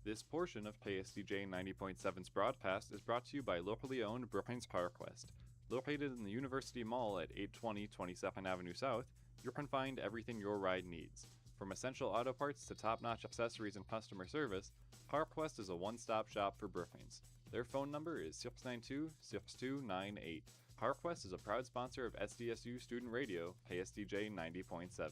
This portion of KSDJ 90.7's broadcast is brought to you by locally owned Brookings PowerQuest. Located in the University Mall at 820 22nd Avenue South, you can find everything your ride needs. From essential auto parts to top-notch accessories and customer service, PowerQuest is a one-stop shop for Brookings. Their phone number is 692-6298. PowerQuest is a proud sponsor of SDSU Student Radio, KSDJ 90.7.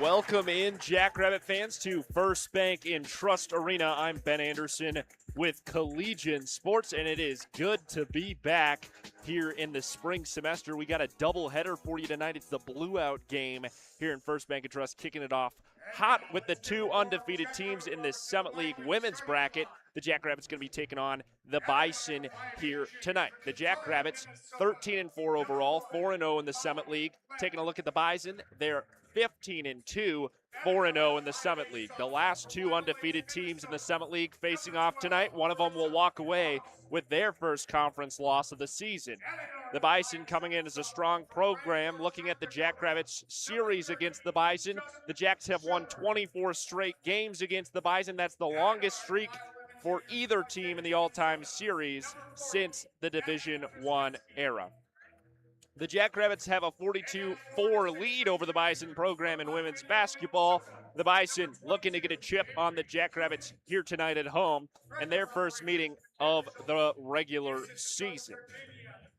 Welcome in, Jackrabbit fans, to First Bank in Trust Arena. I'm Ben Anderson with Collegian Sports, and it is good to be back here in the spring semester. We got a doubleheader for you tonight. It's the Blue Out game here in First Bank in Trust, kicking it off hot with the two undefeated teams in this Summit League women's bracket. The Jackrabbits going to be taking on the Bison here tonight. The Jackrabbits, 13-4 overall, 4-0 in the Summit League. Taking a look at the Bison, they're 15-2, 4-0 in the Summit League. The last two undefeated teams in the Summit League facing off tonight. One of them will walk away with their first conference loss of the season. The Bison coming in as a strong program. Looking at the Jackrabbits series against the Bison, the Jacks have won 24 straight games against the Bison. That's the longest streak for either team in the all-time series since the Division I era. The Jackrabbits have a 42-4 lead over the Bison program in women's basketball. The Bison looking to get a chip on the Jackrabbits here tonight at home in their first meeting of the regular season.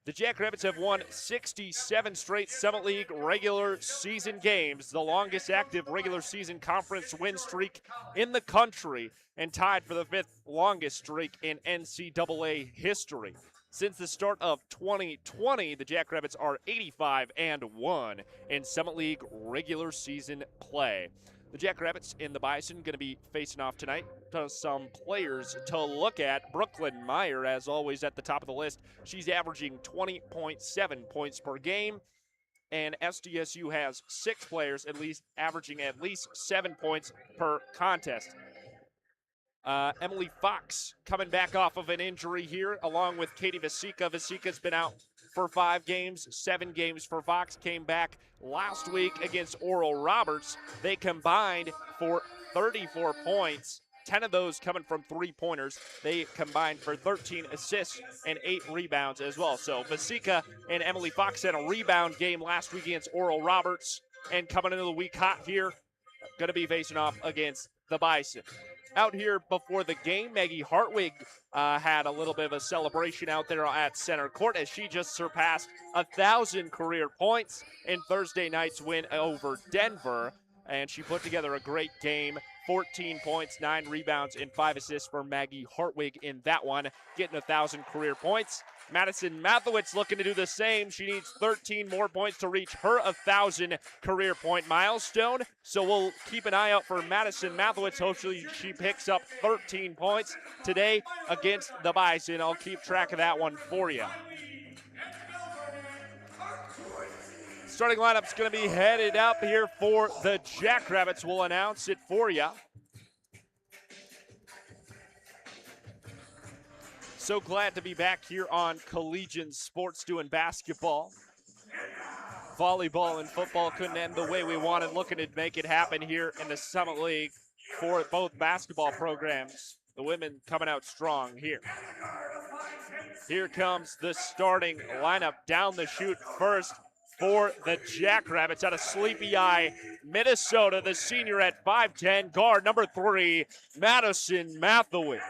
The Jackrabbits have won 67 straight Summit League regular season games, the longest active regular season conference win streak in the country, and tied for the fifth longest streak in NCAA history. Since the start of 2020, the Jackrabbits are 85-1 in Summit League regular season play. The Jackrabbits and the Bison going to be facing off tonight. Some players to look at. Brooklyn Meyer, as always, at the top of the list. She's averaging 20.7 points per game. And SDSU has 6 players at least averaging at least 7 points per contest. Emily Fox coming back off of an injury here, along with Katie Vasica. Vasica's been out for 5 games, 7 games for Fox. Came back last week against Oral Roberts. They combined for 34 points, 10 of those coming from three-pointers. They combined for 13 assists and 8 rebounds as well. So Vasica and Emily Fox had a rebound game last week against Oral Roberts, and coming into the week hot here, going to be facing off against the Bison. Out here before the game, Maggie Hartwig had a little bit of a celebration out there at center court as she just surpassed 1,000 career points in Thursday night's win over Denver. And she put together a great game, 14 points, 9 rebounds, and 5 assists for Maggie Hartwig in that one, getting 1,000 career points. Madison Mathowitz looking to do the same. She needs 13 more points to reach her 1,000 career point milestone. So we'll keep an eye out for Madison Mathowitz. Hopefully she picks up 13 points today against the Bison. I'll keep track of that one for you. Starting lineup's going to be headed up here for the Jackrabbits. We'll announce it for you. So glad to be back here on Collegian Sports doing basketball. Volleyball and football couldn't end the way we wanted, looking to make it happen here in the Summit League for both basketball programs. The women coming out strong here. Here comes the starting lineup down the chute first for the Jackrabbits out of Sleepy Eye, Minnesota. The senior at 5'10", guard number 3, Madison Mathowitz.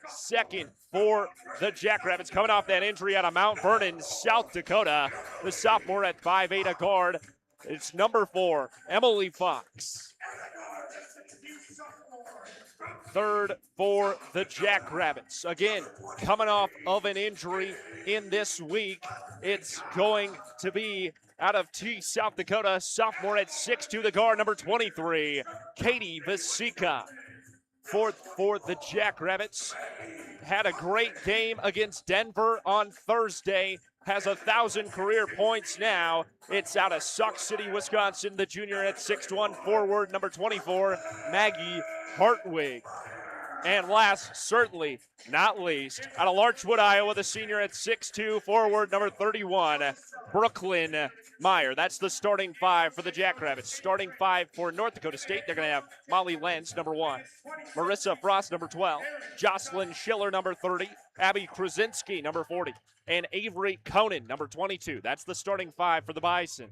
Second for the Jackrabbits, coming off that injury out of Mount Vernon, South Dakota. The sophomore at 5'8", a guard. It's number 4, Emily Fox. Third for the Jackrabbits. Again, coming off of an injury in this week, it's going to be out of South Dakota, sophomore at 6'2", the guard, number 23, Katie Vasica. for the Jackrabbits. Had a great game against Denver on Thursday. Has 1,000 career points now. It's out of Sauk City, Wisconsin. The junior at 6'1", forward number 24, Maggie Hartwig. And last, certainly not least, out of Larchwood, Iowa, the senior at 6'2", forward number 31, Brooklyn Meyer. That's the starting five for the Jackrabbits. Starting five for North Dakota State. They're going to have Molly Lenz, number 1, Marissa Frost, number 12, Jocelyn Schiller, number 30, Abby Krasinski, number 40, and Avery Conan, number 22. That's the starting five for the Bison.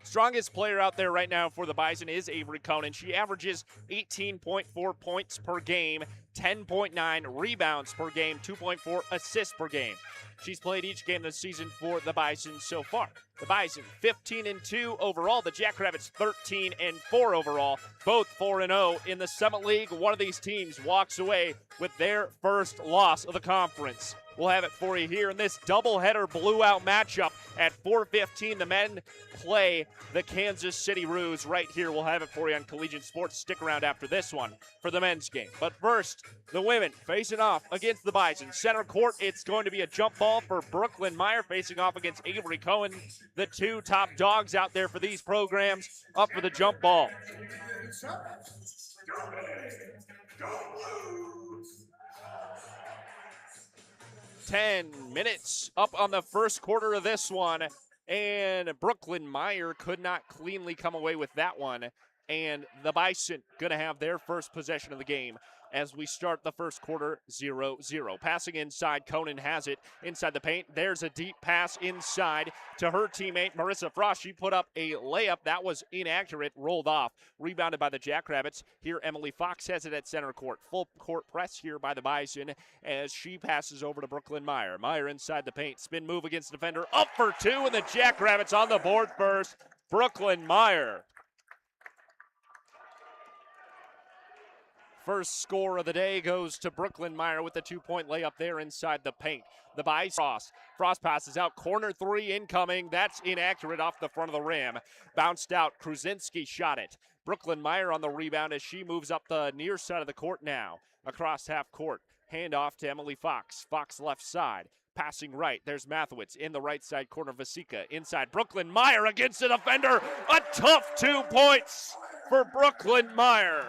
Strongest player out there right now for the Bison is Avery Conan. She averages 18.4 points per game, 10.9 rebounds per game, 2.4 assists per game. She's played each game this season for the Bison so far. The Bison 15-2 overall. The Jackrabbits 13-4 overall. Both 4-0 in the Summit League. One of these teams walks away with their first loss of the conference. We'll have it for you here in this doubleheader blew-out matchup at 4:15. The men play the Kansas City Roos right here. We'll have it for you on Collegiate Sports. Stick around after this one for the men's game. But first, the women facing off against the Bison. Center court, it's going to be a jump ball for Brooklyn Meyer facing off against Avery Cohen. The two top dogs out there for these programs up for the jump ball. 10 minutes up on the first quarter of this one, and Brooklyn Meyer could not cleanly come away with that one, and the Bison going to have their first possession of the game as we start the first quarter 0-0. Passing inside, Conan has it inside the paint. There's a deep pass inside to her teammate, Marissa Frost. She put up a layup that was inaccurate, rolled off, rebounded by the Jackrabbits. Here, Emily Fox has it at center court. Full court press here by the Bison as she passes over to Brooklyn Meyer. Meyer inside the paint, spin move against the defender, up for two, and the Jackrabbits on the board first. Brooklyn Meyer. First score of the day goes to Brooklyn Meyer with the 2-point layup there inside the paint. The Bison. Frost passes out. Corner three incoming. That's inaccurate off the front of the rim. Bounced out. Krasinski shot it. Brooklyn Meyer on the rebound as she moves up the near side of the court now. Across half court. Hand off to Emily Fox. Fox left side. Passing right. There's Mathewitz in the right side corner. Vasika inside. Brooklyn Meyer against the defender. A tough 2 points for Brooklyn Meyer.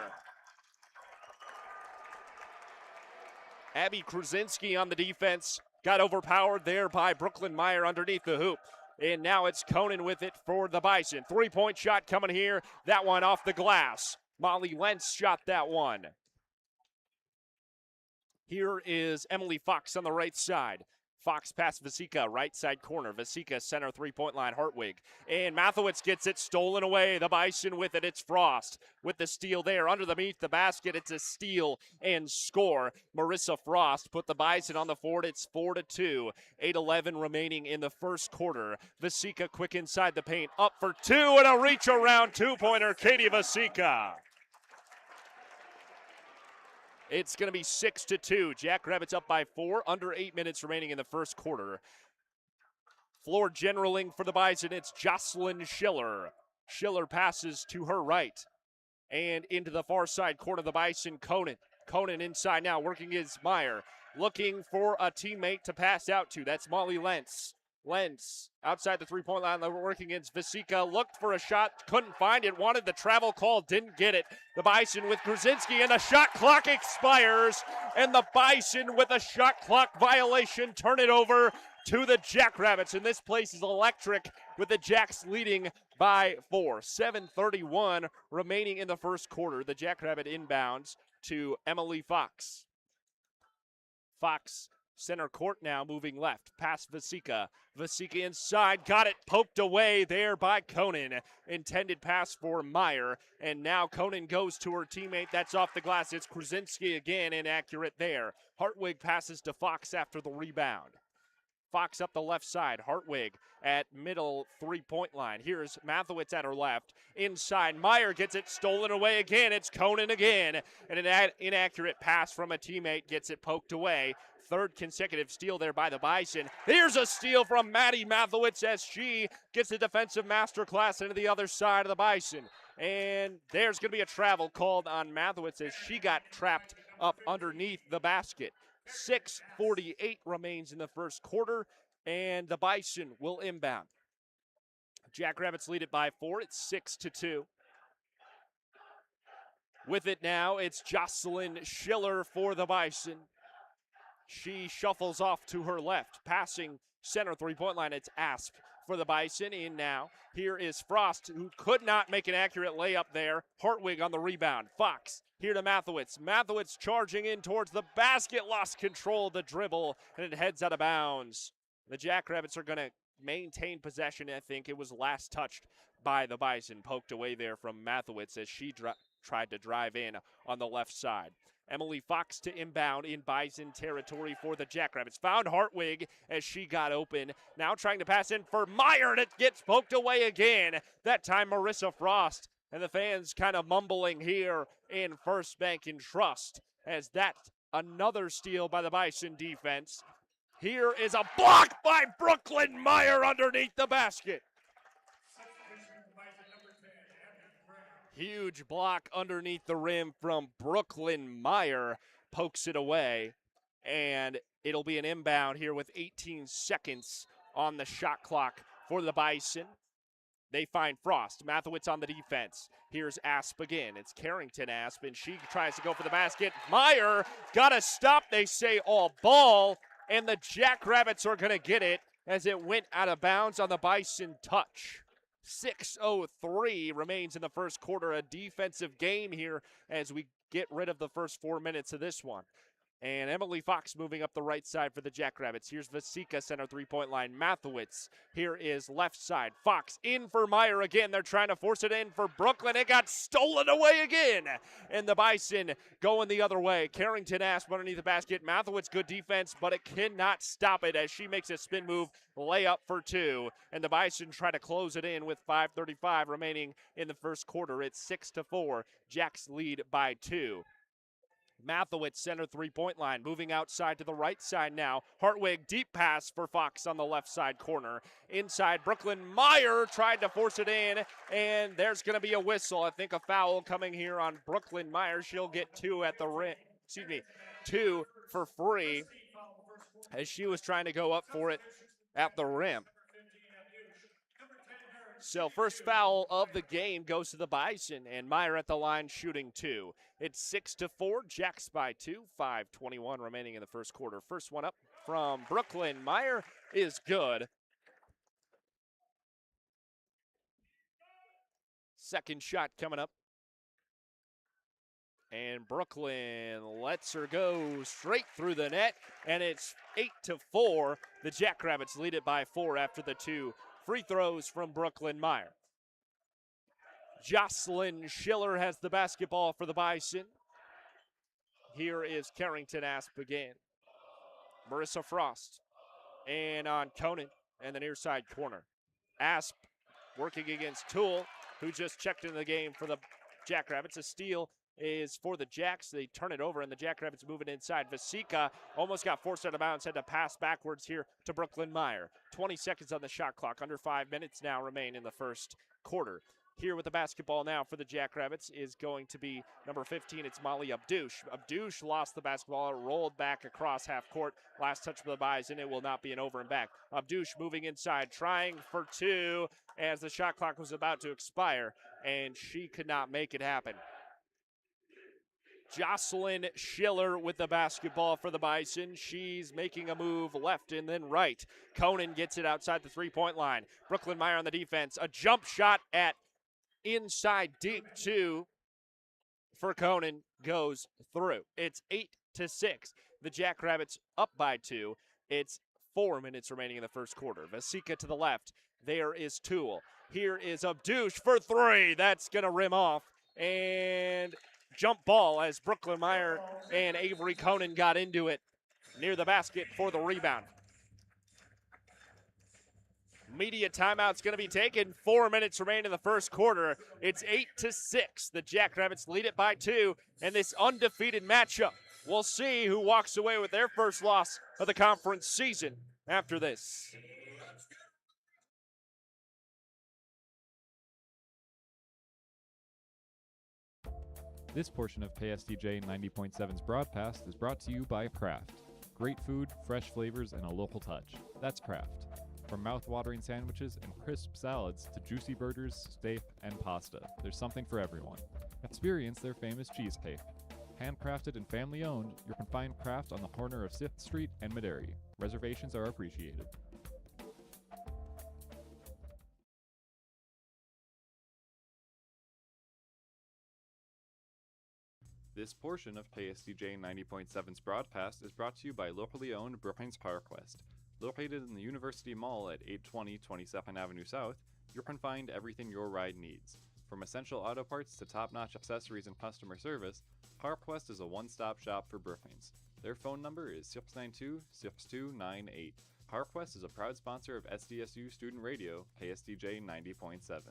Abby Krasinski on the defense. Got overpowered there by Brooklyn Meyer underneath the hoop. And now it's Conan with it for the Bison. 3-point shot coming here. That one off the glass. Molly Lentz shot that one. Here is Emily Fox on the right side. Fox past Vasika, right side corner. Vasika center 3-point line, Hartwig. And Mathewitz gets it stolen away. The Bison with it. It's Frost with the steal there. Underneath the basket, it's a steal and score. Marissa Frost put the Bison on the board. It's 4-2. 8:11 remaining in the first quarter. Vasika quick inside the paint. Up for two and a reach around 2-pointer. Katie Vasika. It's going to be 6-2. Jackrabbits up by 4, under 8 minutes remaining in the first quarter. Floor generaling for the Bison, it's Jocelyn Schiller. Schiller passes to her right. And into the far side corner of the Bison, Conan. Conan inside now, working against Meyer. Looking for a teammate to pass out to. That's Molly Lentz. Lentz outside the 3-point line, working against Vasika. Looked for a shot, couldn't find it. Wanted the travel call, didn't get it. The Bison with Krasinski, and the shot clock expires. And the Bison with a shot clock violation turn it over to the Jackrabbits. And this place is electric with the Jacks leading by 4. 7:31 remaining in the first quarter. The Jackrabbit inbounds to Emily Fox. Fox center court now, moving left, past Vasika. Vasika inside, got it poked away there by Conan. Intended pass for Meyer, and now Conan goes to her teammate. That's off the glass. It's Krasinski again, inaccurate there. Hartwig passes to Fox after the rebound. Fox up the left side. Hartwig at middle 3-point line. Here's Mathewitz at her left. Inside, Meyer gets it stolen away again. It's Conan again. And an inaccurate pass from a teammate gets it poked away. third consecutive steal there by the Bison. Here's a steal from Maddie Mathewitz as she gets a defensive masterclass into the other side of the Bison. And there's going to be a travel called on Mathewitz as she got trapped up underneath the basket. 6:48 remains in the first quarter, and the Bison will inbound. Jackrabbits lead it by 4. It's 6-2. With it now, it's Jocelyn Schiller for the Bison. She shuffles off to her left, passing center three-point line. It's Asp for the Bison. In now. Here is Frost, who could not make an accurate layup there. Hartwig on the rebound. Fox here to Mathewitz. Mathewitz charging in towards the basket, lost control of the dribble, and it heads out of bounds. The Jackrabbits are going to maintain possession. I think it was last touched by the Bison, poked away there from Mathewitz as she tried to drive in on the left side. Emily Fox to inbound in Bison territory for the Jackrabbits. Found Hartwig as she got open. Now trying to pass in for Meyer, and it gets poked away again. That time Marissa Frost, and the fans kind of mumbling here in First Bank and Trust as that another steal by the Bison defense. Here is a block by Brooklyn Meyer underneath the basket. Huge block underneath the rim from Brooklyn Meyer. Pokes it away, and it'll be an inbound here with 18 seconds on the shot clock for the Bison. They find Frost. Mathewitz on the defense. Here's Asp again. It's Carrington Asp, and she tries to go for the basket. Meyer got to stop, they say, all ball, and the Jackrabbits are going to get it as it went out of bounds on the Bison touch. 6:03 remains in the first quarter. A defensive game here as we get rid of the first 4 minutes of this one. And Emily Fox moving up the right side for the Jackrabbits. Here's Vasika, center three-point line. Mathewitz. Here is left side. Fox in for Meyer again. They're trying to force it in for Brooklyn. It got stolen away again. And the Bison going the other way. Carrington Asp underneath the basket. Mathewitz, good defense, but it cannot stop it as she makes a spin move. Layup for 2. And the Bison try to close it in with 5:35 remaining in the first quarter. It's 6-4. Jacks lead by 2. Mathewitz, center three-point line, moving outside to the right side now. Hartwig, deep pass for Fox on the left side corner. Inside, Brooklyn Meyer tried to force it in, and there's going to be a whistle. I think a foul coming here on Brooklyn Meyer. She'll get 2 at the rim. 2 for free as she was trying to go up for it at the rim. So first foul of the game goes to the Bison, and Meyer at the line shooting 2. It's 6-4, Jacks by 2, 5:21 remaining in the first quarter. First one up from Brooklyn Meyer is good. Second shot coming up. And Brooklyn lets her go straight through the net, and it's 8-4. The Jackrabbits lead it by 4 after the 2 free throws from Brooklyn Meyer. Jocelyn Schiller has the basketball for the Bison. Here is Carrington Asp again. Marissa Frost. And on Conan and the near side corner. Asp working against Toole, who just checked into the game for the Jackrabbits. A steal is for the Jacks. They turn it over, and the Jackrabbits moving inside. Vasika almost got forced out of bounds, had to pass backwards here to Brooklyn Meyer. 20 seconds on the shot clock. Under 5 minutes now remain in the first quarter. Here with the basketball now for the Jackrabbits is going to be number 15. It's Molly Abdouche. Abdouche lost the basketball. It rolled back across half court. Last touch for the Bison. It will not be an over and back. Abdouche moving inside, trying for 2 as the shot clock was about to expire, and she could not make it happen. Jocelyn Schiller with the basketball for the Bison. She's making a move left and then right. Conan gets it outside the three-point line. Brooklyn Meyer on the defense. A jump shot at inside deep 2 for Conan goes through. It's 8-6. The Jackrabbits up by 2. It's 4 minutes remaining in the first quarter. Vasika to the left. There is Toole. Here is Abdouche for 3. That's going to rim off. And jump ball as Brooklyn Meyer and Avery Conan got into it near the basket for the rebound. Media timeout's going to be taken. 4 minutes remain in the first quarter. It's 8-6. The Jackrabbits lead it by 2, and this undefeated matchup We'll see who walks away with their first loss of the conference season after this. This portion of KSTJ 90.7's broadcast is brought to you by Kraft. Great food, fresh flavors, and a local touch. That's Kraft. From mouth-watering sandwiches and crisp salads to juicy burgers, steak, and pasta, there's something for everyone. Experience their famous cheesecake. Handcrafted and family-owned, you can find Kraft on the corner of 6th Street and Maderi. Reservations are appreciated. This portion of KSTJ 90.7's broadcast is brought to you by locally owned Brookings ParkWest. Located in the University Mall at 820 22nd Avenue South, you can find everything your ride needs. From essential auto parts to top-notch accessories and customer service, ParkWest is a one-stop shop for Brookings. Their phone number is 692-6298. ParkWest is a proud sponsor of SDSU Student Radio, KSTJ 90.7.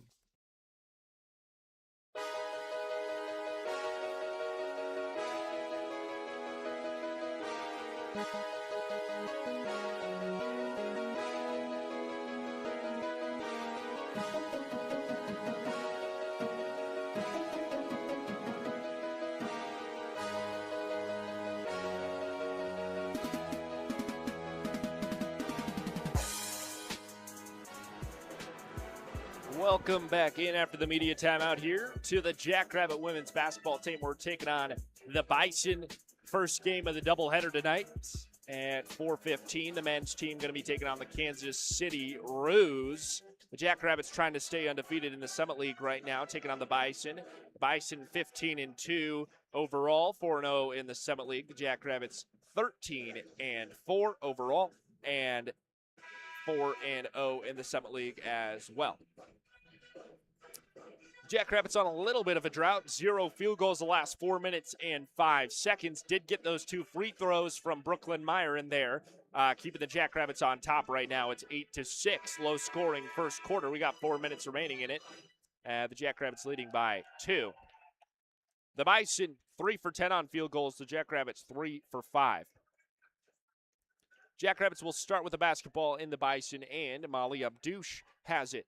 Welcome back in after the media timeout here to the Jackrabbit women's basketball team. We're taking on the Bison. First game of the doubleheader tonight at 4:15. The men's team going to be taking on the Kansas City Roos. The Jackrabbits trying to stay undefeated in the Summit League right now, taking on the Bison. Bison 15-2 overall, 4-0 in the Summit League. The Jackrabbits 13-4 overall, and 4-0 in the Summit League as well. Jackrabbits on a little bit of a drought. 0 field goals the last 4 minutes and 5 seconds. Did get those 2 free throws from Brooklyn Meyer in there, keeping the Jackrabbits on top right now. It's 8-6, low scoring first quarter. We got 4 minutes remaining in it. The Jackrabbits leading by 2. The Bison 3 for 10 on field goals. The Jackrabbits 3 for 5. Jackrabbits will start with the basketball in the Bison, and Molly Abdouche has it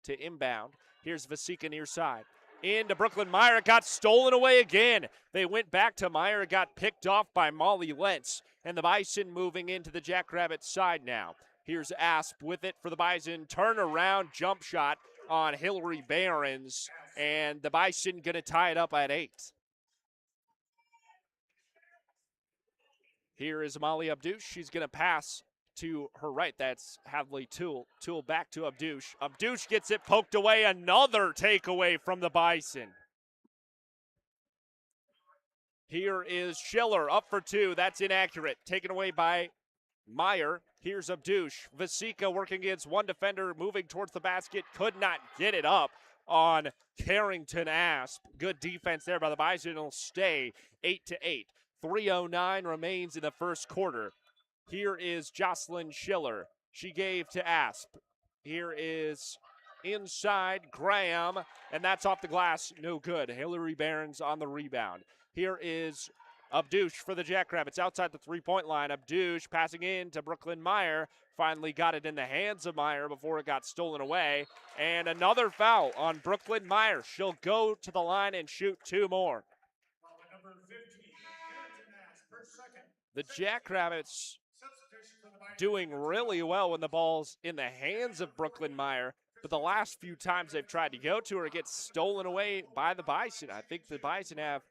to inbound. Here's Vasika near side. Into Brooklyn Meyer. It got stolen away again. They went back to Meyer. It got picked off by Molly Lentz. And the Bison moving into the Jackrabbit side now. Here's Asp with it for the Bison. Turnaround jump shot on Hillary Behrens. And the Bison going to tie it up at 8. Here is Molly Abdouche. She's going to pass to her right. That's Hadley Toole. Toole back to Abdouche. Abdouche gets it poked away. Another takeaway from the Bison. Here is Schiller up for 2. That's inaccurate. Taken away by Meyer. Here's Abdouche. Vasika working against one defender, moving towards the basket. Could not get it up on Carrington Asp. Good defense there by the Bison. It'll stay 8-8. 3:09 remains in the first quarter. Here is Jocelyn Schiller. She gave to Asp. Here is inside Graham, and that's off the glass. No good. Hillary Behrens on the rebound. Here is Abdouche for the Jackrabbits outside the three-point line. Abdouche passing in to Brooklyn Meyer. Finally got it in the hands of Meyer before it got stolen away. And another foul on Brooklyn Meyer. She'll go to the line and shoot 2 more. The Jackrabbits doing really well when the ball's in the hands of Brooklyn Meyer, but the last few times they've tried to go to her, it gets stolen away by the Bison. I think the Bison have,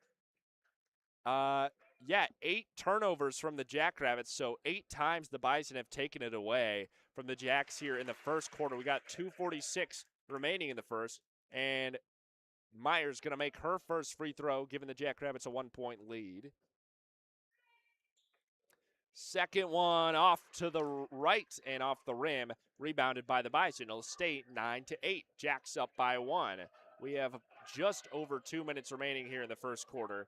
8 turnovers from the Jackrabbits, so 8 times the Bison have taken it away from the Jacks here in the first quarter. We got 2:46 remaining in the first, and Meyer's going to make her first free throw, giving the Jackrabbits a 1-point lead. Second one off to the right and off the rim, rebounded by the Bison. It'll stay 9-8. Jacks up by 1. We have just over 2 minutes remaining here in the first quarter.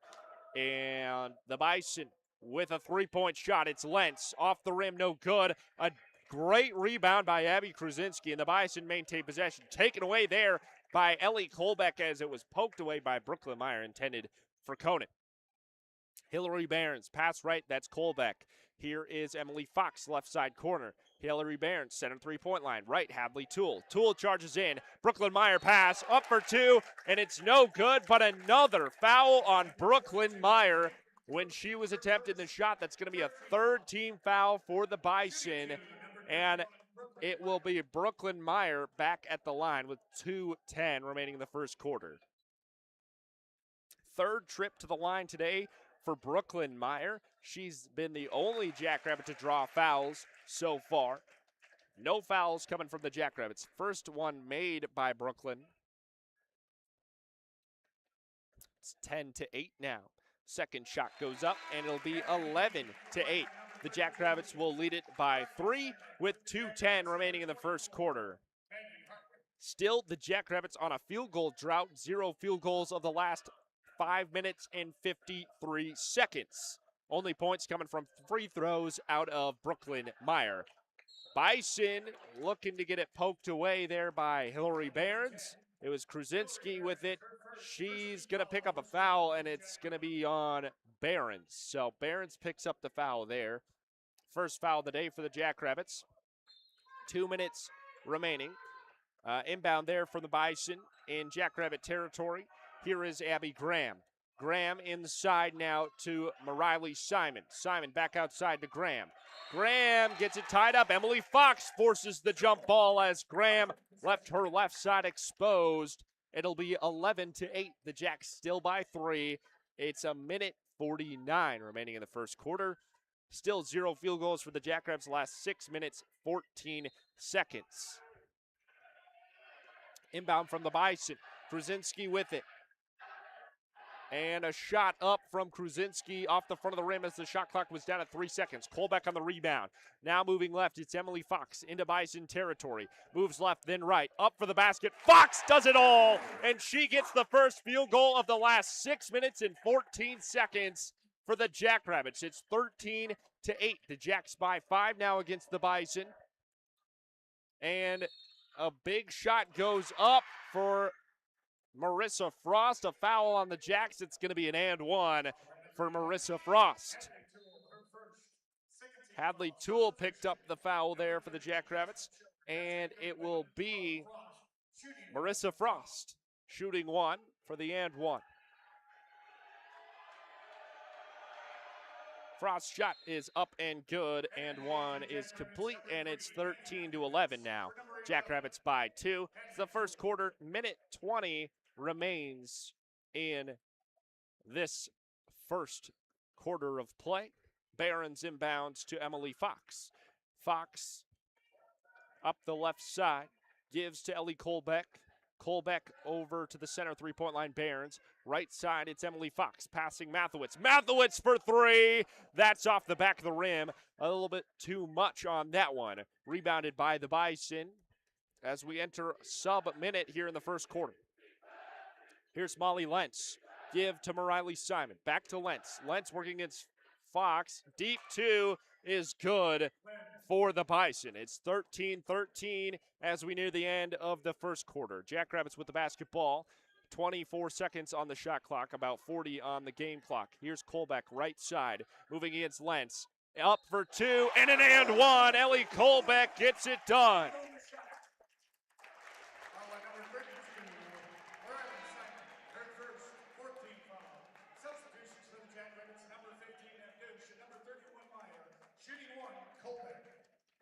And the Bison with a 3-point shot. It's Lentz off the rim, no good. A great rebound by Abby Kruzinski, and the Bison maintain possession. Taken away there by Ellie Kolbeck as it was poked away by Brooklyn Meyer, intended for Conant. Hillary Barnes, pass right, that's Colbeck. Here is Emily Fox, left side corner. Hillary Barnes, center three-point line. Right, Hadley Toole. Toole charges in. Brooklyn Meyer pass, up for two, and it's no good, but another foul on Brooklyn Meyer when she was attempting the shot. That's going to be a third team foul for the Bison, and it will be Brooklyn Meyer back at the line with 2:10 remaining in the first quarter. Third trip to the line today for Brooklyn Meyer. She's been the only Jackrabbit to draw fouls so far. No fouls coming from the Jackrabbits. First one made by Brooklyn. It's 10-8 now. Second shot goes up, and it'll be 11-8. The Jackrabbits will lead it by 3 with 2:10 remaining in the first quarter. Still, the Jackrabbits on a field goal drought. 0 field goals of the last 5 minutes and 53 seconds. Only points coming from free throws out of Brooklyn Meyer. Bison looking to get it poked away there by Hillary Barnes. It was Kruzinski with it. She's going to pick up a foul, and it's going to be on Barnes. So Barnes picks up the foul there. First foul of the day for the Jackrabbits. 2 minutes remaining. Inbound there from the Bison in Jackrabbit territory. Here is Abby Graham. Graham inside now to Mariley Simon. Simon back outside to Graham. Graham gets it tied up. Emily Fox forces the jump ball as Graham left her left side exposed. It'll be 11-8. The Jacks still by 3. It's a minute 49 remaining in the first quarter. Still 0 field goals for the Jackrabbits last 6 minutes, 14 seconds. Inbound from the Bison. Kruzinski with it. And a shot up from Kruzinski off the front of the rim as the shot clock was down at 3 seconds. Colbeck on the rebound. Now moving left, it's Emily Fox into Bison territory. Moves left, then right. Up for the basket. Fox does it all, and she gets the first field goal of the last 6 minutes and 14 seconds for the Jackrabbits. It's 13-8. The Jacks by 5 now against the Bison. And a big shot goes up for Marissa Frost. A foul on the Jacks. It's going to be an and one for Marissa Frost. Hadley Toole picked up the foul there for the Jackrabbits, and it will be Marissa Frost shooting one for the and one. Frost's shot is up and good, and one is complete, and it's 13-11 now. Jackrabbits by 2. It's the first quarter, minute 20 remains in this first quarter of play. Barons inbounds to Emily Fox. Fox up the left side, gives to Ellie Colbeck. Colbeck over to the center three-point line, Barons. Right side, it's Emily Fox passing Mathewitz. Mathewitz for 3. That's off the back of the rim. A little bit too much on that one. Rebounded by the Bison as we enter sub-minute here in the first quarter. Here's Molly Lentz. Give to Mariley Simon. Back to Lentz. Lentz working against Fox. Deep 2 is good for the Bison. It's 13-13 as we near the end of the first quarter. Jackrabbits with the basketball. 24 seconds on the shot clock, about 40 on the game clock. Here's Colbeck, right side, moving against Lentz. Up for 2, and an and one. Ellie Colbeck gets it done.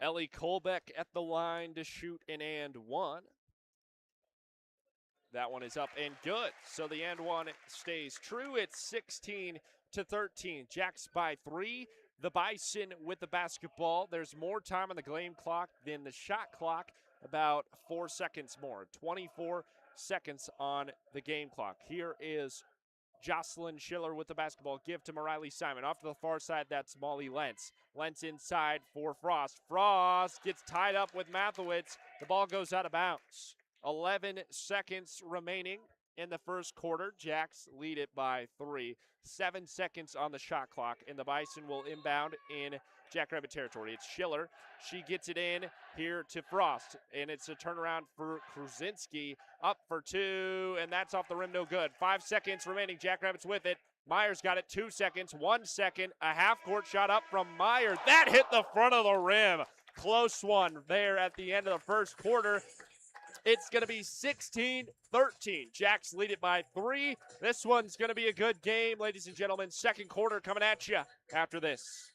Ellie Colbeck at the line to shoot an and one. That one is up and good. So the and one stays true. It's 16-13. Jacks by 3. The Bison with the basketball. There's more time on the game clock than the shot clock. About 4 seconds more. 24 seconds on the game clock. Here is Jocelyn Schiller with the basketball. Give to Mariley Simon. Off to the far side, that's Molly Lentz. Lentz inside for Frost. Frost gets tied up with Mathewitz. The ball goes out of bounds. 11 seconds remaining in the first quarter. Jacks lead it by 3. 7 seconds on the shot clock, and the Bison will inbound in Jackrabbit territory. It's Schiller. She gets it in here to Frost, and it's a turnaround for Kruzinski. Up for 2, and that's off the rim, no good. 5 seconds remaining. Jackrabbits with it. Meyer's got it, 2 seconds, 1 second, a half-court shot up from Meyer. That hit the front of the rim. Close one there at the end of the first quarter. It's going to be 16-13. Jacks lead it by 3. This one's going to be a good game, ladies and gentlemen. Second quarter coming at you after this.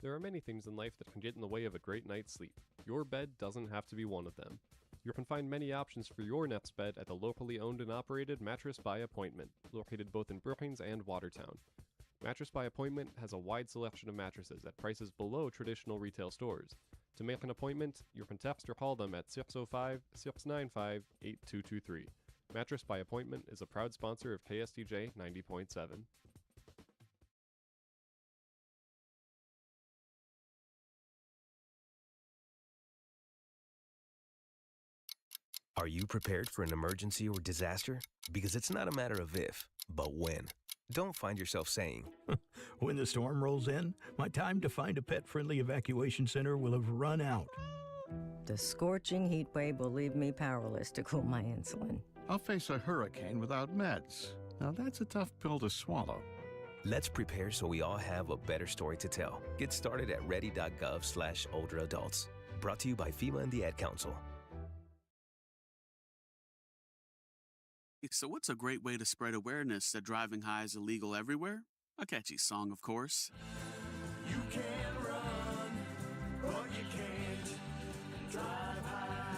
There are many things in life that can get in the way of a great night's sleep. Your bed doesn't have to be one of them. You can find many options for your nest bed at the locally owned and operated Mattress by Appointment, located both in Brookings and Watertown. Mattress by Appointment has a wide selection of mattresses at prices below traditional retail stores. To make an appointment, you can text or call them at 605-695-8223. Mattress by Appointment is a proud sponsor of KSDJ 90.7. Are you prepared for an emergency or disaster? Because it's not a matter of if, but when. Don't find yourself saying, when the storm rolls in, my time to find a pet-friendly evacuation center will have run out. The scorching heat wave will leave me powerless to cool my insulin. I'll face a hurricane without meds. Now that's a tough pill to swallow. Let's prepare so we all have a better story to tell. Get started at ready.gov/older adults. Brought to you by FEMA and the Ad Council. So what's a great way to spread awareness that driving high is illegal everywhere? A catchy song, of course. You can run, but you can't drive high.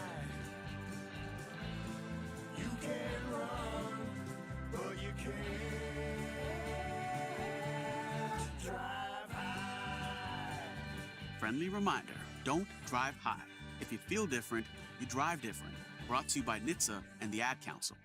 You can run, but you can't drive high. Friendly reminder, don't drive high. If you feel different, you drive different. Brought to you by NHTSA and the Ad Council.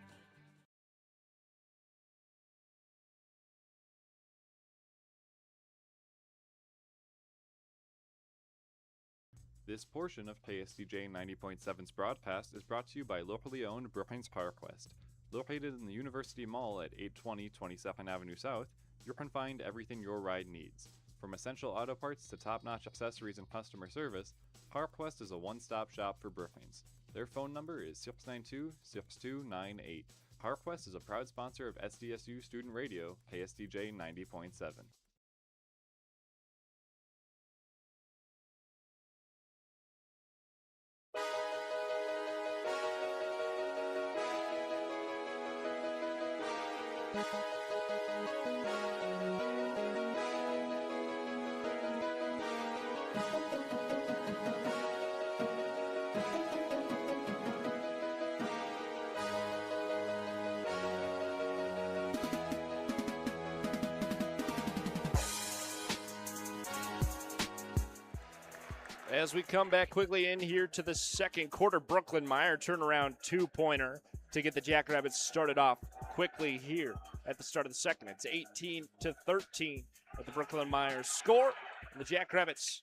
This portion of KSDJ 90.7's broadcast is brought to you by locally owned Brookings PowerQuest. Located in the University Mall at 820 22nd Avenue South, you can find everything your ride needs. From essential auto parts to top-notch accessories and customer service, PowerQuest is a one-stop shop for Brookings. Their phone number is 692-6298. PowerQuest is a proud sponsor of SDSU Student Radio, KSDJ 90.7. As we come back quickly in here to the second quarter, Brooklyn Meyer turnaround two-pointer to get the Jackrabbits started off quickly here at the start of the second. It's 18-13 at the Brooklyn Meyer score. And the Jackrabbits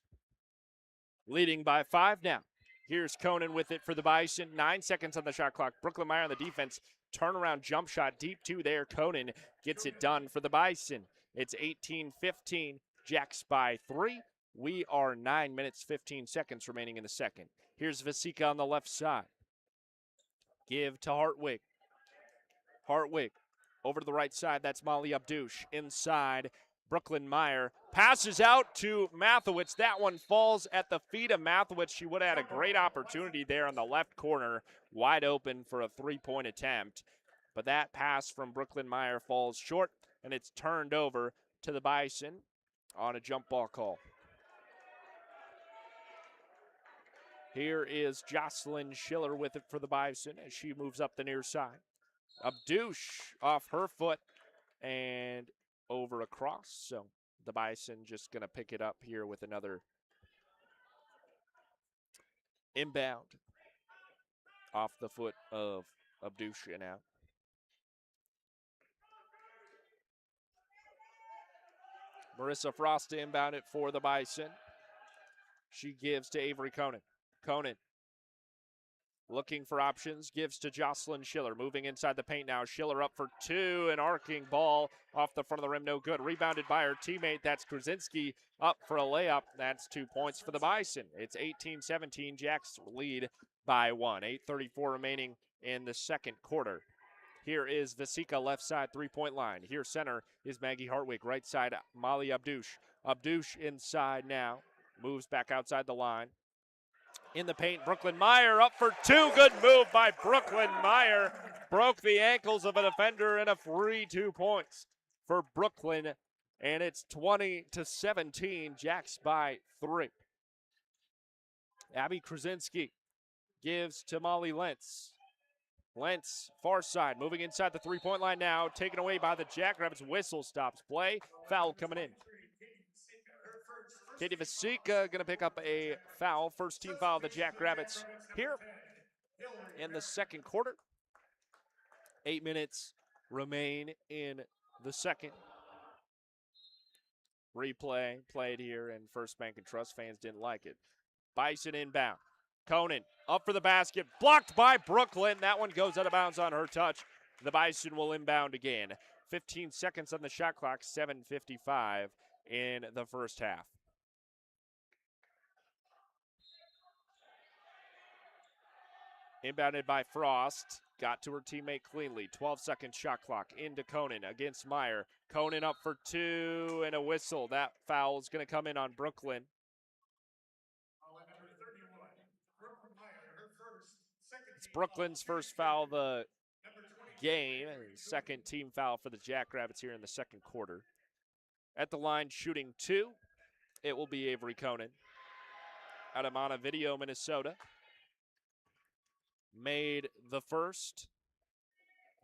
leading by 5 now. Here's Conan with it for the Bison. 9 seconds on the shot clock. Brooklyn Meyer on the defense. Turnaround jump shot deep two there. Conan gets it done for the Bison. It's 18-15. Jacks by 3. We are 9 minutes, 15 seconds remaining in the second. Here's Vasika on the left side. Give to Hartwig. Hartwig over to the right side. That's Molly Abdouche. Inside, Brooklyn Meyer passes out to Mathewitz. That one falls at the feet of Mathewitz. She would have had a great opportunity there in the left corner, wide open for a three-point attempt. But that pass from Brooklyn Meyer falls short, and it's turned over to the Bison on a jump ball call. Here is Jocelyn Schiller with it for the Bison as she moves up the near side. Abdouche off her foot and over across. So the Bison just going to pick it up here with another inbound off the foot of Abdouche now. Marissa Frost to inbound it for the Bison. She gives to Avery Conan. Conan looking for options, gives to Jocelyn Schiller. Moving inside the paint now. Schiller up for two. An arcing ball off the front of the rim. No good. Rebounded by her teammate. That's Krasinski up for a layup. That's 2 points for the Bison. It's 18-17. Jacks lead by 1. 8:34 remaining in the second quarter. Here is Vasika, left side, three-point line. Here center is Maggie Hartwig. Right side, Molly Abdouche. Abdouche inside now. Moves back outside the line. In the paint, Brooklyn Meyer up for two. Good move by Brooklyn Meyer. Broke the ankles of a defender and a free 2 points for Brooklyn. And it's 20-17. Jacks by 3. Abby Krasinski gives to Molly Lentz. Lentz, far side, moving inside the three-point line now, taken away by the Jackrabbits. Whistle stops play. Foul coming in. Katie Vasika going to pick up a foul. First team foul of the Jackrabbits here in the second quarter. 8 minutes remain in the second. Replay played here, and First Bank and Trust fans didn't like it. Bison inbound. Conan up for the basket, blocked by Brooklyn. That one goes out of bounds on her touch. The Bison will inbound again. 15 seconds on the shot clock, 7:55 in the first half. Inbounded by Frost. Got to her teammate cleanly. 12-second shot clock into Conan against Meyer. Conan up for two and a whistle. That foul is going to come in on Brooklyn. It's Brooklyn's first foul of the game. Second team foul for the Jackrabbits here in the second quarter. At the line shooting two, it will be Avery Conan out of Montevideo, Minnesota. Made the first.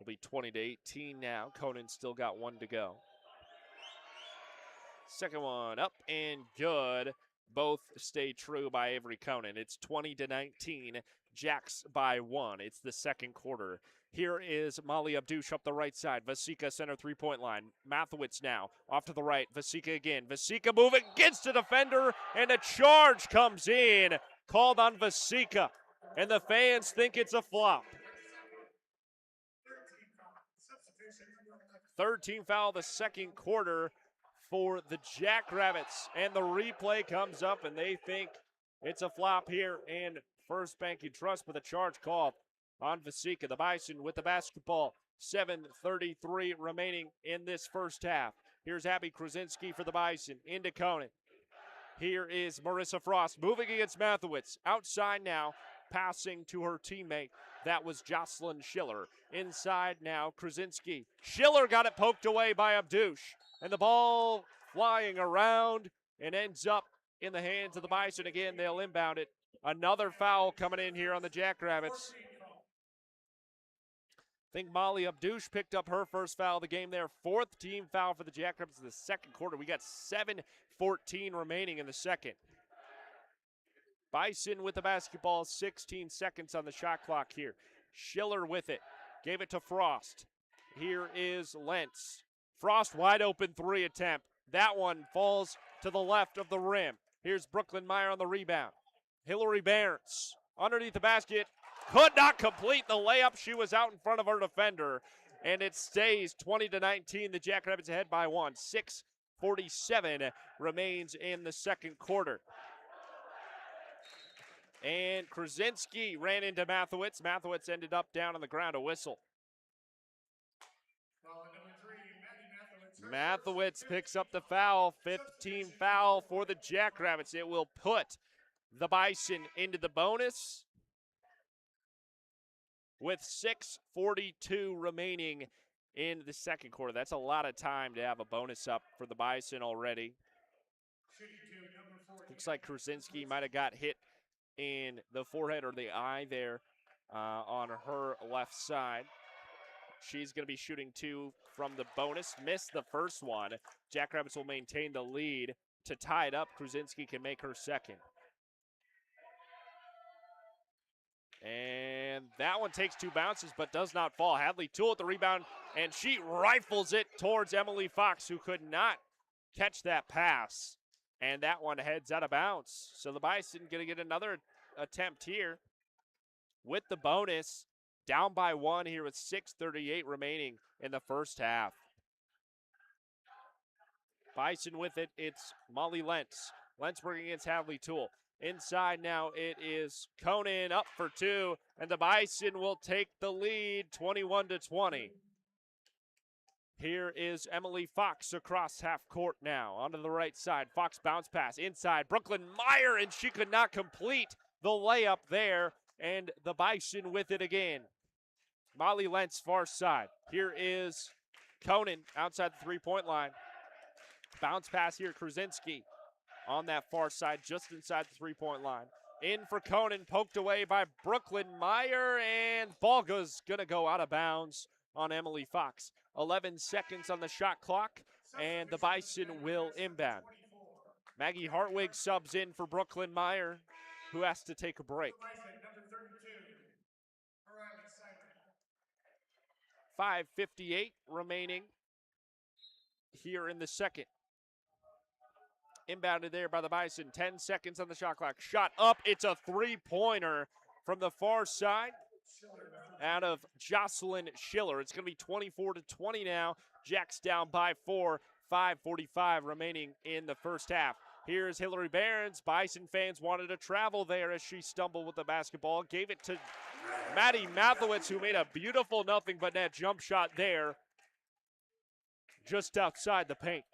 It'll be 20-18 now. Conan still got one to go. Second one up and good. Both stay true by Avery Conan. It's 20-19. Jacks by 1. It's the second quarter. Here is Molly Abdouche up the right side. Vasika center three-point line. Mathewitz now off to the right. Vasika again. Vasika moving against a defender, and a charge comes in. Called on Vasika, and the fans think it's a flop. Third team foul of the second quarter for the Jackrabbits, and the replay comes up, and they think it's a flop here in First Bank and Trust, with a charge called on Vasika. The Bison with the basketball. 7:33 remaining in this first half. Here's Abby Krasinski for the Bison. Into Conan. Here is Marissa Frost moving against Mathewitz. Outside now, passing to her teammate. That was Jocelyn Schiller. Inside now, Krasinski. Schiller got it poked away by Abdouche. And the ball flying around and ends up in the hands of the Bison. Again, they'll inbound it. Another foul coming in here on the Jackrabbits. I think Molly Abdouche picked up her first foul of the game there. Fourth team foul for the Jackrabbits in the second quarter. We got 7:14 remaining in the second. Bison with the basketball, 16 seconds on the shot clock here. Schiller with it. Gave it to Frost. Here is Lentz. Frost wide open three attempt. That one falls to the left of the rim. Here's Brooklyn Meyer on the rebound. Hillary Barnes underneath the basket. Could not complete the layup. She was out in front of her defender. And it stays 20-19. The Jackrabbits ahead by 1. 6:47 remains in the second quarter. And Krasinski ran into Mathewitz. Mathewitz ended up down on the ground, a whistle. Mathewitz picks up the foul. 15 foul for the Jackrabbits. It will put the Bison into the bonus with 6:42 remaining in the second quarter. That's a lot of time to have a bonus up for the Bison already. Looks like Krasinski might have got hit in the forehead or the eye there on her left side. She's going to be shooting two from the bonus. Missed the first one. Jackrabbits will maintain the lead to tie it up. Krasinski can make her second. And that one takes two bounces but does not fall. Hadley Toole at the rebound, and she rifles it towards Emily Fox, who could not catch that pass. And that one heads out of bounds. So the Bison going to get another attempt here with the bonus. Down by 1 here with 6:38 remaining in the first half. Bison with it. It's Molly Lentz. Lentz working against Hadley Toole. Inside now it is Conan up for two, and the Bison will take the lead 21-20. Here is Emily Fox across half court now. Onto the right side. Fox bounce pass inside. Brooklyn Meyer, and she could not complete the layup there. And the Bison with it again. Molly Lentz far side. Here is Conan outside the three-point line. Bounce pass here, Krasinski on that far side, just inside the three-point line. In for Conan, poked away by Brooklyn Meyer, and ball goes gonna go out of bounds on Emily Fox. 11 seconds on the shot clock, and the Bison will inbound. Maggie Hartwig subs in for Brooklyn Meyer, who has to take a break. 5:58 remaining here in the second. Inbounded there by the Bison. 10 seconds on the shot clock. Shot up. It's a three-pointer from the far side out of Jocelyn Schiller. It's going to be 24-20 now. Jacks down by 4. 5:45 remaining in the first half. Here's Hillary Behrens. Bison fans wanted to travel there as she stumbled with the basketball. Gave it to Maddie Mathowitz, who made a beautiful nothing but net jump shot there just outside the paint.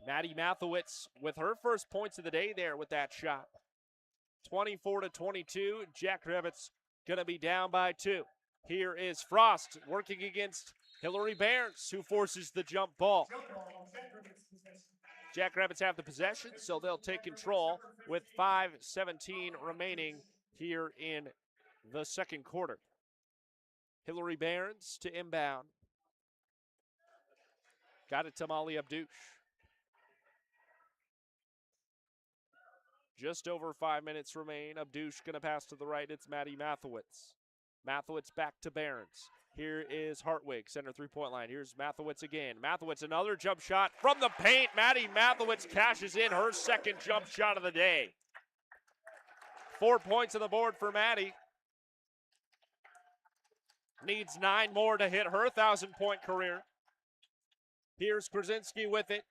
Maddie Mathowitz with her first points of the day there with that shot. 24-22. Jackrabbits going to be down by 2. Here is Frost working against Hillary Behrens, who forces the jump ball. Jackrabbits have the possession, so they'll take control with 5:17 remaining here in the second quarter. Hillary Behrens to inbound. Got it to Molly Abdouche. Just over 5 minutes remain. Abdouche going to pass to the right. It's Maddie Mathowitz. Mathowitz back to Behrens. Here is Hartwig, center three-point line. Here's Mathowitz again. Mathowitz, another jump shot from the paint. Maddie Mathowitz cashes in her second jump shot of the day. 4 points on the board for Maddie. Needs 9 more to hit her 1,000-point career. Here's Krasinski with it.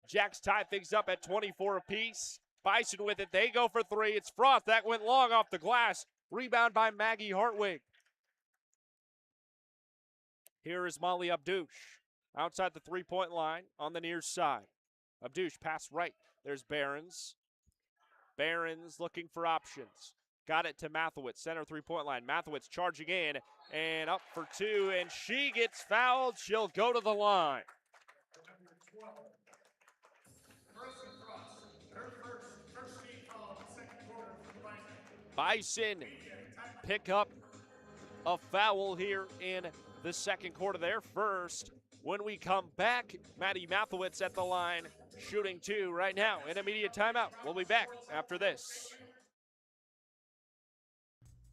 Jacks tie things up at 24 apiece. Bison with it. They go for 3. It's Frost. That went long off the glass. Rebound by Maggie Hartwig. Here is Molly Abdouche outside the three-point line on the near side. Abdouche pass right. There's Behrens. Behrens looking for options. Got it to Mathowitz, center three-point line. Mathowitz charging in and up for 2, and she gets fouled. She'll go to the line. Bison pick up a foul here in the second quarter, their first. When we come back, Maddie Mathowitz at the line, shooting 2 right now. In immediate timeout. We'll be back after this.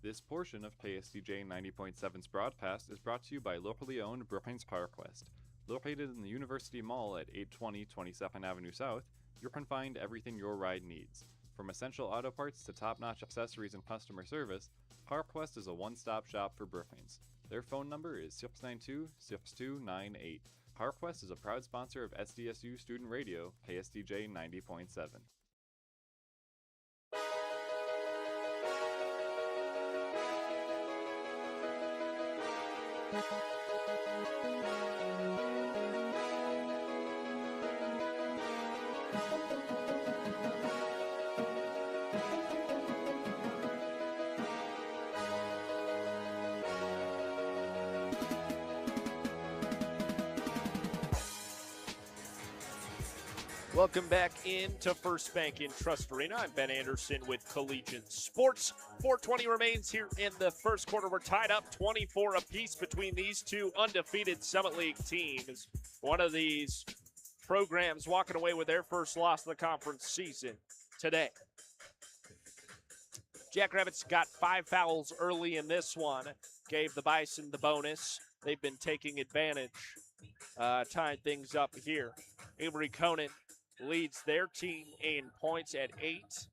This portion of KSDJ 90.7's broadcast is brought to you by locally owned Brookings PowerQuest. Located in the University Mall at 820 22nd Avenue South, you can find everything your ride needs. From essential auto parts to top-notch accessories and customer service, PowerQuest is a one-stop shop for Brookings. Their phone number is 692-6298. PowerQuest is a proud sponsor of SDSU Student Radio, KSDJ 90.7. Welcome back into First Bank in Trust Arena. I'm Ben Anderson with Collegiate Sports. 4:20 remains here in the first quarter. We're tied up 24 apiece between these two undefeated Summit League teams. One of these programs walking away with their first loss of the conference season today. Jackrabbits got 5 fouls early in this one. Gave the Bison the bonus. They've been taking advantage, tying things up here. Avery Conan leads their team in points at 8.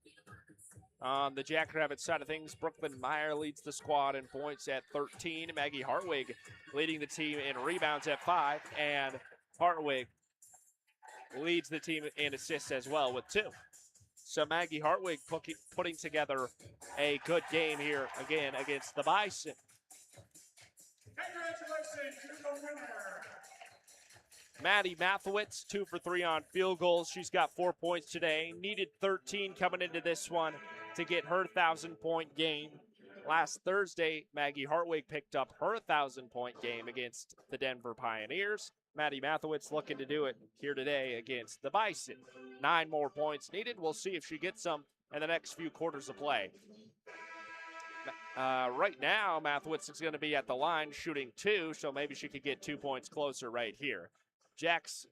On the Jackrabbit side of things, Brooklyn Meyer leads the squad in points at 13. Maggie Hartwig leading the team in rebounds at 5. And Hartwig leads the team in assists as well with 2. So Maggie Hartwig putting together a good game here again against the Bison. Congratulations to the winner. Maddie Mathewitz, 2 for 3 on field goals. She's got 4 points today. Needed 13 coming into this one to get her 1,000-point game. Last Thursday, Maggie Hartwig picked up her 1,000-point game against the Denver Pioneers. Maddie Mathewitz looking to do it here today against the Bison. 9 more points needed. We'll see if she gets some in the next few quarters of play. Right now, Mathewitz is going to be at the line shooting 2, so maybe she could get 2 points closer right here. Jacks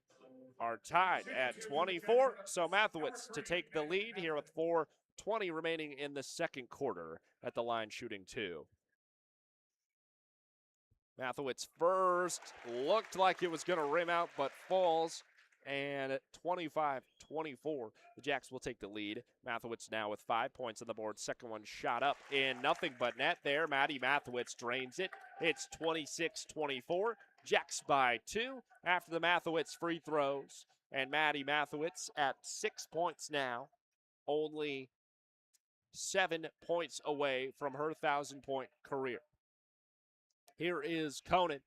are tied at 24, so Mathewitz to take the lead here with 4:20 remaining in the second quarter at the line shooting 2. Mathewitz first looked like it was going to rim out, but falls. And at 25-24, the Jacks will take the lead. Mathewitz now with 5 points on the board. Second one shot up in nothing but net there. Maddie Mathewitz drains it. It's 26-24. Jacks by 2 after the Mathewitz free throws. And Maddie Mathewitz at 6 points now. Only 7 points away from her 1,000-point career. Here is Conan.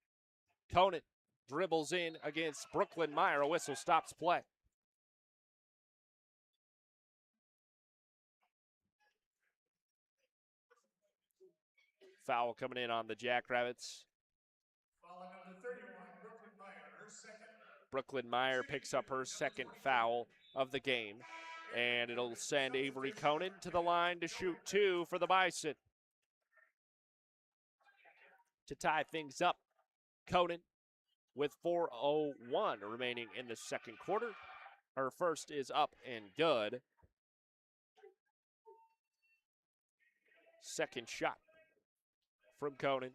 Conan dribbles in against Brooklyn Meyer. A whistle stops play. Foul coming in on the Jackrabbits. Foul number 31, Brooklyn Meyer, her second. Brooklyn Meyer picks up her second foul of the game. And it'll send Avery Conan to the line to shoot 2 for the Bison. To tie things up, Conan with 4:01 remaining in the second quarter. Her first is up and good. Second shot from Conan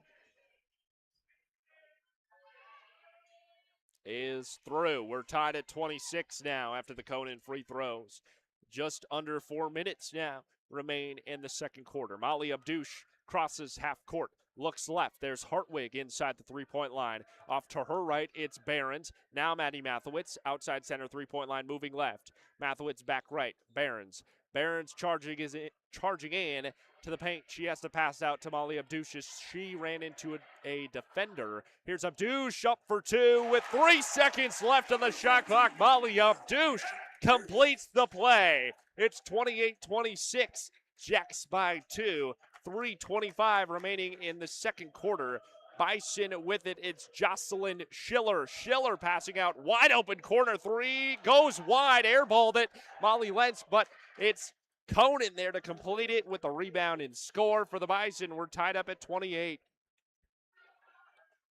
is through. We're tied at 26 now after the Conan free throws. Just under 4 minutes now remain in the second quarter. Molly Abdouche crosses half court. Looks left. There's Hartwig inside the three-point line. Off to her right, it's Behrens. Now Maddie Mathewitz, outside center three-point line, moving left. Mathewitz back right. Behrens. Behrens charging in to the paint. She has to pass out to Molly Abdouche. She ran into a defender. Here's Abdouche up for 2 with 3 seconds left on the shot clock. Molly Abdouche completes the play. It's 28-26. Jacks by 2. 3:25 remaining in the second quarter. Bison with it. It's Jocelyn Schiller. Schiller passing out. Wide open corner 3. Goes wide. Airballed it. Molly Lentz, but it's Conan there to complete it with a rebound and score for the Bison. We're tied up at 28.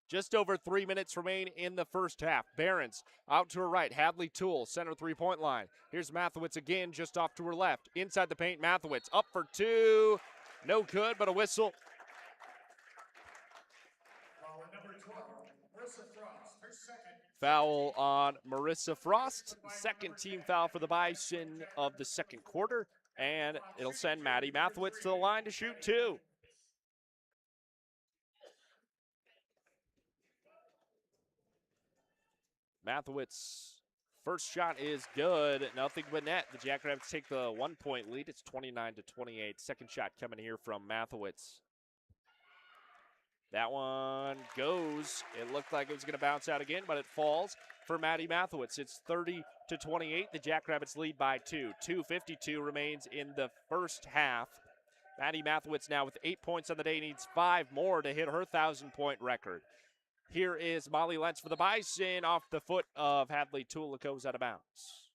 Just over 3 minutes remain in the first half. Behrens out to her right. Hadley Toole, center three-point line. Here's Mathewitz again, just off to her left. Inside the paint, Mathewitz up for 2. No good, but a whistle. Foul number 12, Marissa Frost, her second. Foul on Marissa Frost. Second team foul for the Bison of the second quarter. And it'll send Maddie Mathewitz to the line to shoot 2. Mathewitz, first shot is good. Nothing but net. The Jackrabbits take the 1-point lead. It's 29-28. Second shot coming here from Mathewitz. That one goes. It looked like it was going to bounce out again, but it falls for Maddie Mathewitz. It's 30-28. The Jackrabbits lead by 2. 2:52 remains in the first half. Maddie Mathewitz now with 8 points on the day, needs 5 more to hit her 1,000-point record. Here is Molly Lentz for the Bison off the foot of Hadley Toole. It goes out of bounds.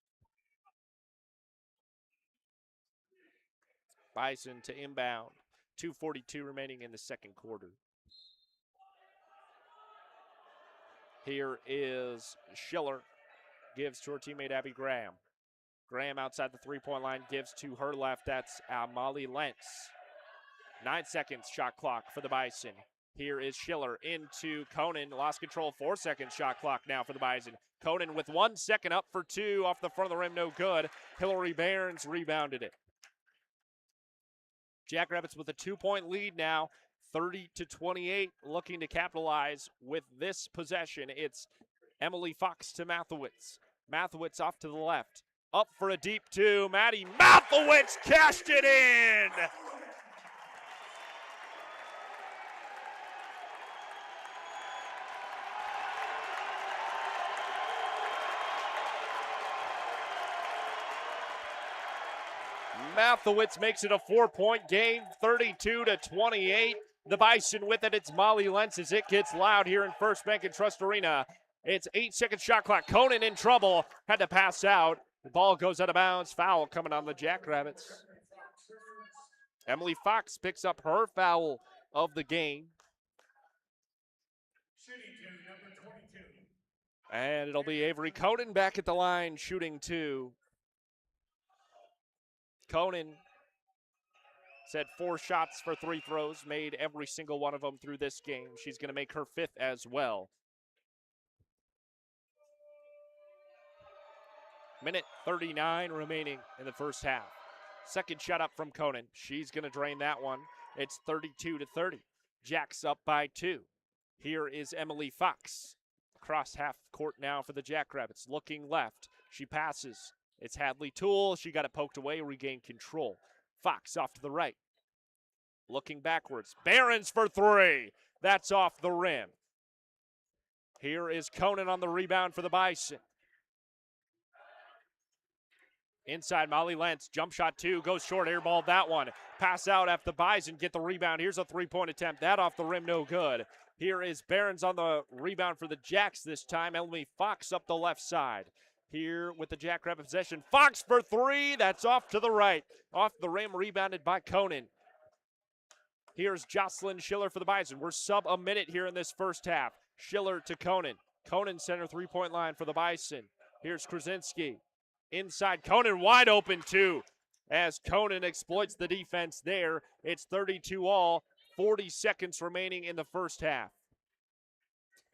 Bison to inbound. 2:42 remaining in the second quarter. Here is Schiller. Gives to her teammate Abby Graham. Graham outside the three-point line gives to her left. That's Molly Lentz. 9 seconds shot clock for the Bison. Here is Schiller into Conan. Lost control. 4 second shot clock now for the Bison. Conan with 1 second up for 2 off the front of the rim. No good. Hillary Behrens rebounded it. Jackrabbits with a 2-point lead now. 30-28, looking to capitalize with this possession. It's Emily Fox to Mathewitz. Mathewitz off to the left. Up for a deep two. Maddie Mathowitz cashed it in. Mathowitz makes it a 4-point game, 32-28. The Bison with it. It's Molly Lentz as it gets loud here in First Bank and Trust Arena. It's 8-second shot clock. Conan in trouble. Had to pass out. The ball goes out of bounds. Foul coming on the Jackrabbits. Emily Fox picks up her foul of the game. And it'll be Avery Conan back at the line, shooting two. Conan said 4 shots for 3 throws, made every single one of them through this game. She's going to make her 5th as well. Minute 39 remaining in the first half. Second shot up from Conan. She's going to drain that one. It's 32-30. Jacks up by 2. Here is Emily Fox. Across half court now for the Jackrabbits. Looking left. She passes. It's Hadley Toole. She got it poked away, regained control. Fox off to the right. Looking backwards. Behrens for 3. That's off the rim. Here is Conan on the rebound for the Bison. Inside, Molly Lentz. Jump shot 2. Goes short. Airball that one. Pass out after the Bison. Get the rebound. Here's a 3-point attempt. That off the rim. No good. Here is Behrens on the rebound for the Jacks this time. Emily Fox up the left side. Here with the Jackrabbit possession. Fox for 3. That's off to the right. Off the rim. Rebounded by Conan. Here's Jocelyn Schiller for the Bison. We're sub a minute here in this first half. Schiller to Conan. Conan center 3-point line for the Bison. Here's Krasinski. Inside, Conan wide open too. As Conan exploits the defense there. It's 32-all. 40 seconds remaining in the first half.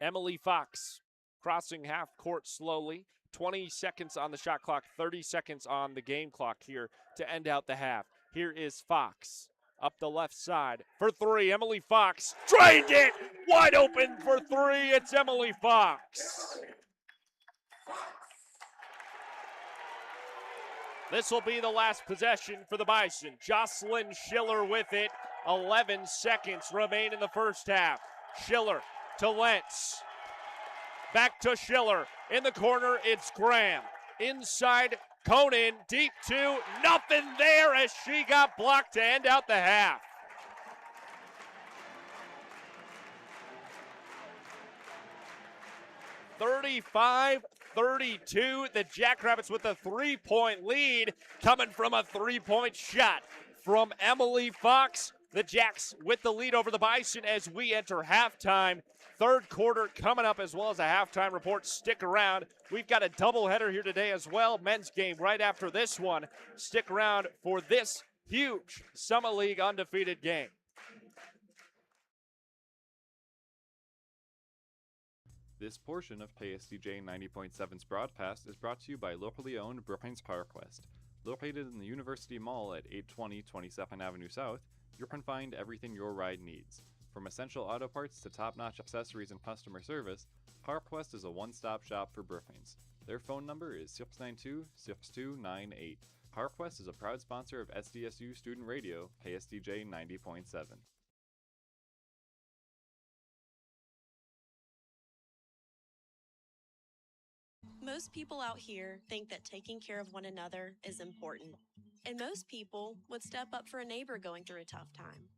Emily Fox crossing half court slowly. 20 seconds on the shot clock, 30 seconds on the game clock here to end out the half. Here is Fox up the left side for 3. Emily Fox drained it. Wide open for 3. It's Emily Fox. This will be the last possession for the Bison. Jocelyn Schiller with it. 11 seconds remain in the first half. Schiller to Lentz. Back to Schiller. In the corner, it's Graham. Inside, Conan. Deep 2. Nothing there as she got blocked to end out the half. (35-32). The Jackrabbits with a 3-point lead coming from a 3-point shot from Emily Fox. The Jacks with the lead over the Bison as we enter halftime. Third quarter coming up as well as a halftime report. Stick around. We've got a doubleheader here today as well. Men's game right after this one. Stick around for this huge Summit League undefeated game. This portion of KSDJ 90.7's broadcast is brought to you by locally owned Brookings PowerQuest. Located in the University Mall at 820 22nd Avenue South, you can find everything your ride needs. From essential auto parts to top-notch accessories and customer service, PowerQuest is a one-stop shop for Brookings. Their phone number is 692-6298. PowerQuest is a proud sponsor of SDSU Student Radio, KSDJ 90.7. Most people out here think that taking care of one another is important. And most people would step up for a neighbor going through a tough time.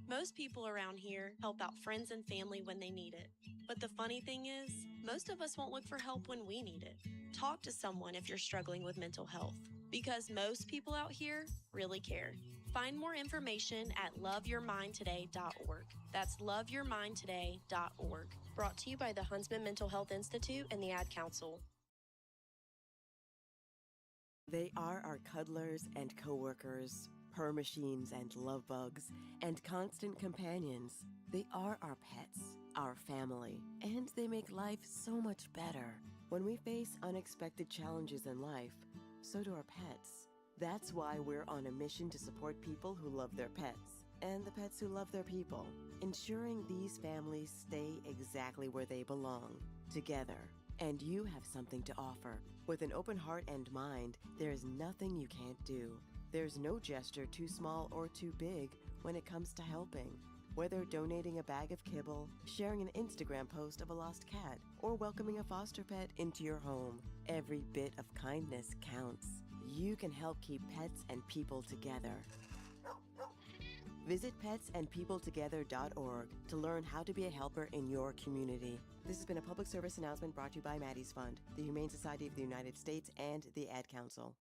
Most people around here help out friends and family when they need it. But the funny thing is, most of us won't look for help when we need it. Talk to someone if you're struggling with mental health, because most people out here really care. Find more information at loveyourmindtoday.org. That's loveyourmindtoday.org. Brought to you by the Huntsman Mental Health Institute and the Ad Council. They are our cuddlers and coworkers, purr machines and love bugs, and constant companions. They are our pets, our family, and they make life so much better. When we face unexpected challenges in life, so do our pets. That's why we're on a mission to support people who love their pets, and the pets who love their people, ensuring these families stay exactly where they belong, together And you have something to offer. With an open heart and mind, there is nothing you can't do. There's no gesture too small or too big when it comes to helping. Whether donating a bag of kibble, sharing an Instagram post of a lost cat, or welcoming a foster pet into your home, every bit of kindness counts. You can help keep pets and people together. Visit petsandpeopletogether.org to learn how to be a helper in your community. This has been a public service announcement brought to you by Maddie's Fund, the Humane Society of the United States, and the Ad Council.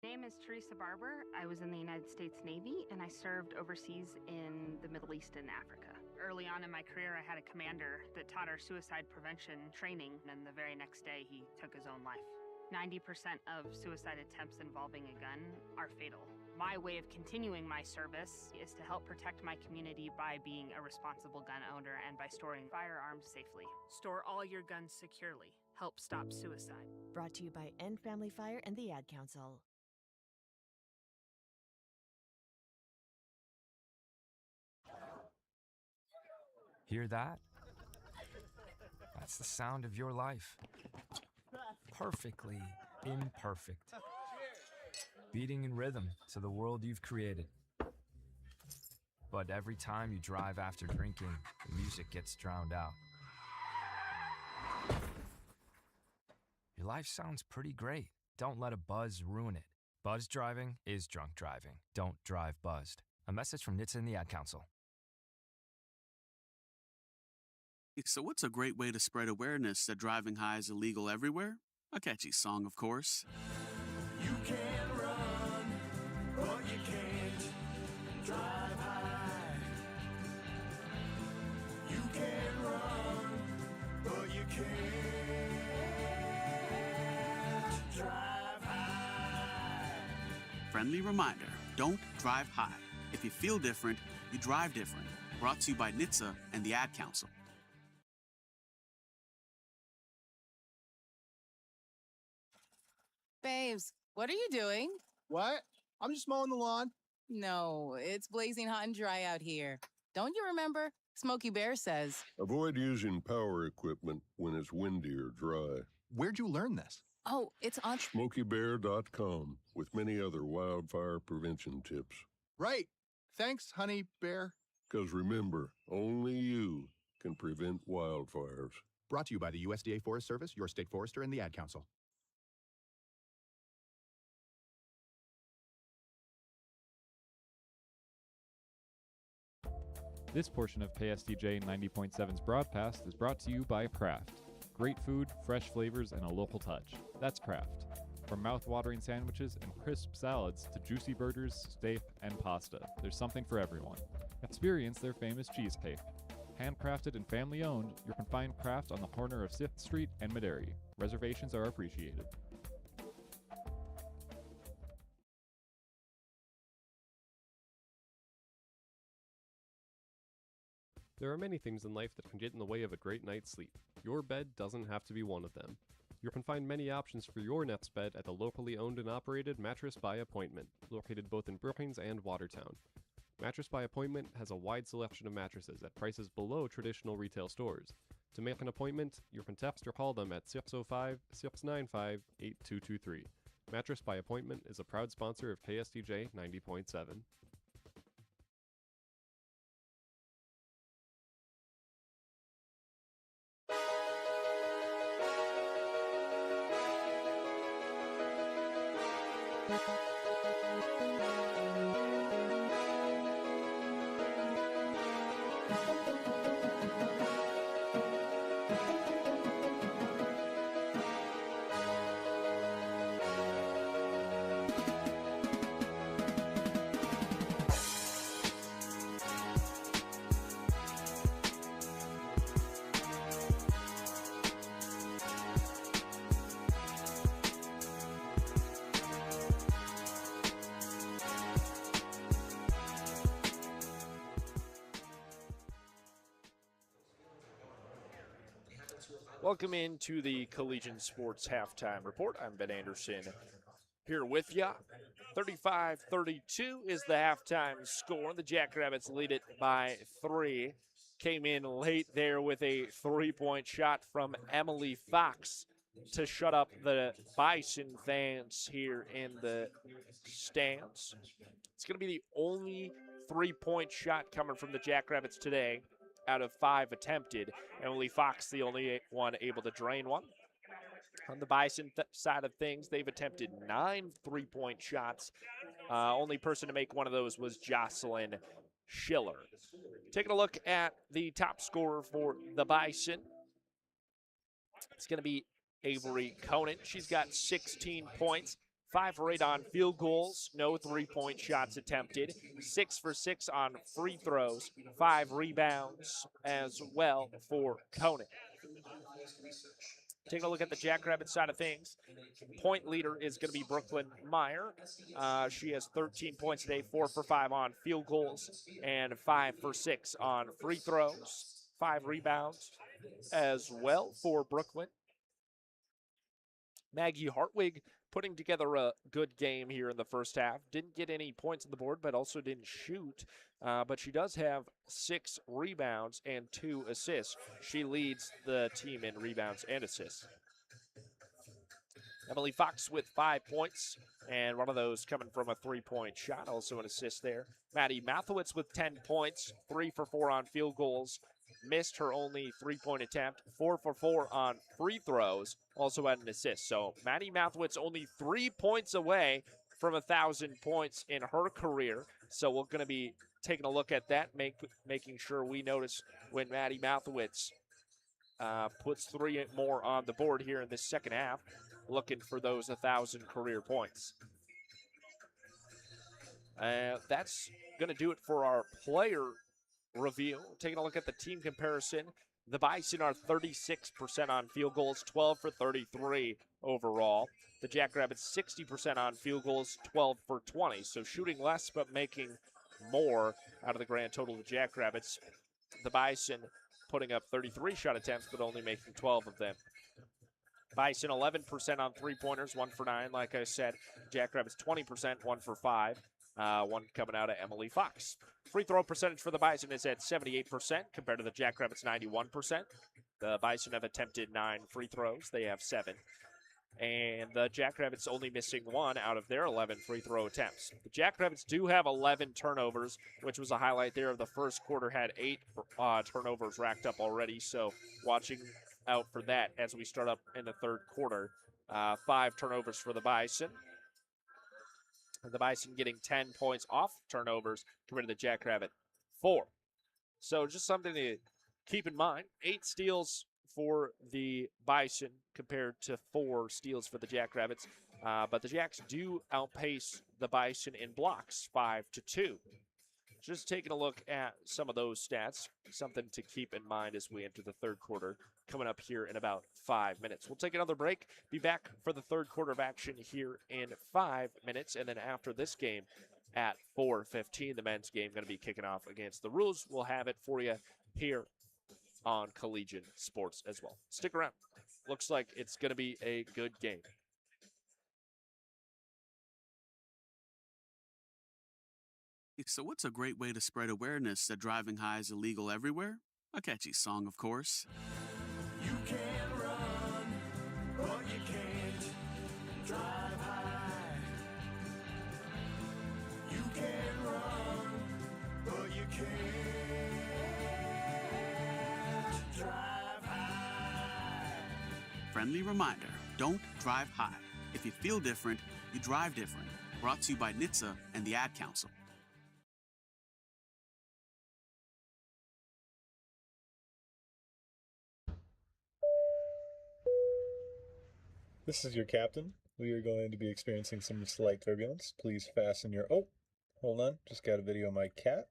My name is Teresa Barber. I was in the United States Navy and I served overseas in the Middle East and Africa. Early on in my career, I had a commander that taught our suicide prevention training, and the very next day he took his own life. 90% of suicide attempts involving a gun are fatal. My way of continuing my service is to help protect my community by being a responsible gun owner and by storing firearms safely. Store all your guns securely. Help stop suicide. Brought to you by End Family Fire and the Ad Council. Hear that? That's the sound of your life. Perfectly imperfect. Beating in rhythm to the world you've created. But every time you drive after drinking, the music gets drowned out. Your life sounds pretty great. Don't let a buzz ruin it. Buzz driving is drunk driving. Don't drive buzzed. A message from NHTSA and the Ad Council. So what's a great way to spread awareness that driving high is illegal everywhere? A catchy song, of course. You can run, but you can't drive high. You can run, but you can't drive high. Friendly reminder, don't drive high. If you feel different, you drive different. Brought to you by NHTSA and the Ad Council. Babes, what are you doing? What? I'm just mowing the lawn. No, it's blazing hot and dry out here. Don't you remember? Smokey Bear says. Avoid using power equipment when it's windy or dry. Where'd you learn this? Oh, it's on SmokeyBear.com with many other wildfire prevention tips. Right. Thanks, Honey Bear. Because remember, only you can prevent wildfires. Brought to you by the USDA Forest Service, your state forester, and the Ad Council. This portion of KSTJ 90.7's broadcast is brought to you by Kraft. Great food, fresh flavors, and a local touch. That's Kraft. From mouth-watering sandwiches and crisp salads to juicy burgers, steak, and pasta, there's something for everyone. Experience their famous cheesecake. Handcrafted and family-owned, you can find Kraft on the corner of 6th Street and Maderi. Reservations are appreciated. There are many things in life that can get in the way of a great night's sleep. Your bed doesn't have to be one of them. You can find many options for your nest bed at the locally owned and operated Mattress by Appointment, located both in Brookings and Watertown. Mattress by Appointment has a wide selection of mattresses at prices below traditional retail stores. To make an appointment, you can text or call them at 605-695-8223. Mattress by Appointment is a proud sponsor of KSTJ 90.7. Welcome into the Collegian Sports Halftime Report. I'm Ben Anderson here with you. 35-32 is the halftime score. The Jackrabbits lead it by 3. came in late there with a three-point shot from Emily Fox to shut up the Bison fans here in the stands. It's going to be the only three-point shot coming from the Jackrabbits today out of 5 attempted. Emily Fox, the only one able to drain one. On the Bison side of things, they've attempted 9 three-point shots. Only person to make one of those was Jocelyn Schiller. Taking a look at the top scorer for the Bison, it's going to be Avery Conan. She's got 16 points, 5 for 8 on field goals, no three-point shots attempted, 6 for 6 on free throws, 5 rebounds as well for Conan. Taking a look at the Jackrabbit side of things, point leader is going to be Brooklyn Meyer. She has 13 points today, 4 for 5 on field goals, and 5 for 6 on free throws, 5 rebounds as well for Brooklyn. Maggie Hartwig putting together a good game here in the first half. Didn't get any points on the board, but also didn't shoot. But she does have 6 rebounds and 2 assists. She leads the team in rebounds and assists. Emily Fox with 5 points, and one of those coming from a three-point shot, also an assist there. Maddie Mathowitz with 10 points, 3 for 4 on field goals, missed her only three-point attempt, 4 for 4 on free throws, also had an assist. So Maddie Mathowitz only 3 points away from 1,000 points in her career. So we're going to be taking a look at that, making sure we notice when Maddie Mathowitz puts 3 more on the board here in this second half, looking for those 1,000 career points. That's going to do it for our player review. Taking a look at the team comparison, the Bison are 36% on field goals, 12 for 33 overall. The Jackrabbits 60% on field goals, 12 for 20. So shooting less but making more out of the grand total of the Jackrabbits. The Bison putting up 33 shot attempts but only making 12 of them. Bison 11% on three-pointers, 1 for 9. Like I said, Jackrabbits 20%, 1 for 5. One coming out of Emily Fox. Free throw percentage for the Bison is at 78% compared to the Jackrabbits 91%. The Bison have attempted 9 free throws. They have 7. And the Jackrabbits only missing 1 out of their 11 free throw attempts. The Jackrabbits do have 11 turnovers, which was a highlight there of the first quarter. Had 8 turnovers racked up already, so watching out for that as we start up in the third quarter. 5 turnovers for the Bison. The Bison getting 10 points off turnovers compared to the Jackrabbit 4. So just something to keep in mind. 8 steals for the Bison compared to 4 steals for the Jackrabbits. But the Jacks do outpace the Bison in blocks, 5-2. Just taking a look at some of those stats, something to keep in mind as we enter the third quarter, coming up here in about 5 minutes. We'll take another break, be back for the third quarter of action here in 5 minutes, and then after this game at 4:15, the men's game going to be kicking off against the Rules. We'll have it for you here on Collegiate Sports as well. Stick around. Looks like it's going to be a good game. So what's a great way to spread awareness that driving high is illegal everywhere? A catchy song, of course. You can run, but you can't drive high. You can run, but you can't drive high. Friendly reminder, don't drive high. If you feel different, you drive different. Brought to you by NHTSA and the Ad Council. This is your captain. We are going to be experiencing some slight turbulence. Please fasten your... Oh, hold on. Just got a video of my cat.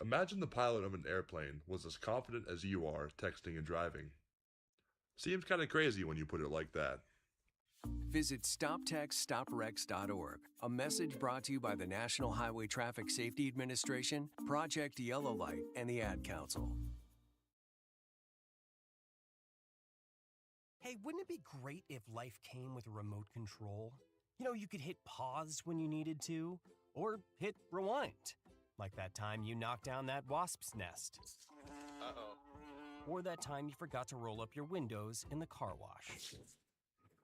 Imagine the pilot of an airplane was as confident as you are texting and driving. Seems kind of crazy when you put it like that. Visit StopTextStopWrecks.org. A message brought to you by the National Highway Traffic Safety Administration, Project Yellow Light, and the Ad Council. Hey, wouldn't it be great if life came with a remote control? You know, you could hit pause when you needed to, or hit rewind. Like that time you knocked down that wasp's nest. Uh-oh. Or that time you forgot to roll up your windows in the car wash.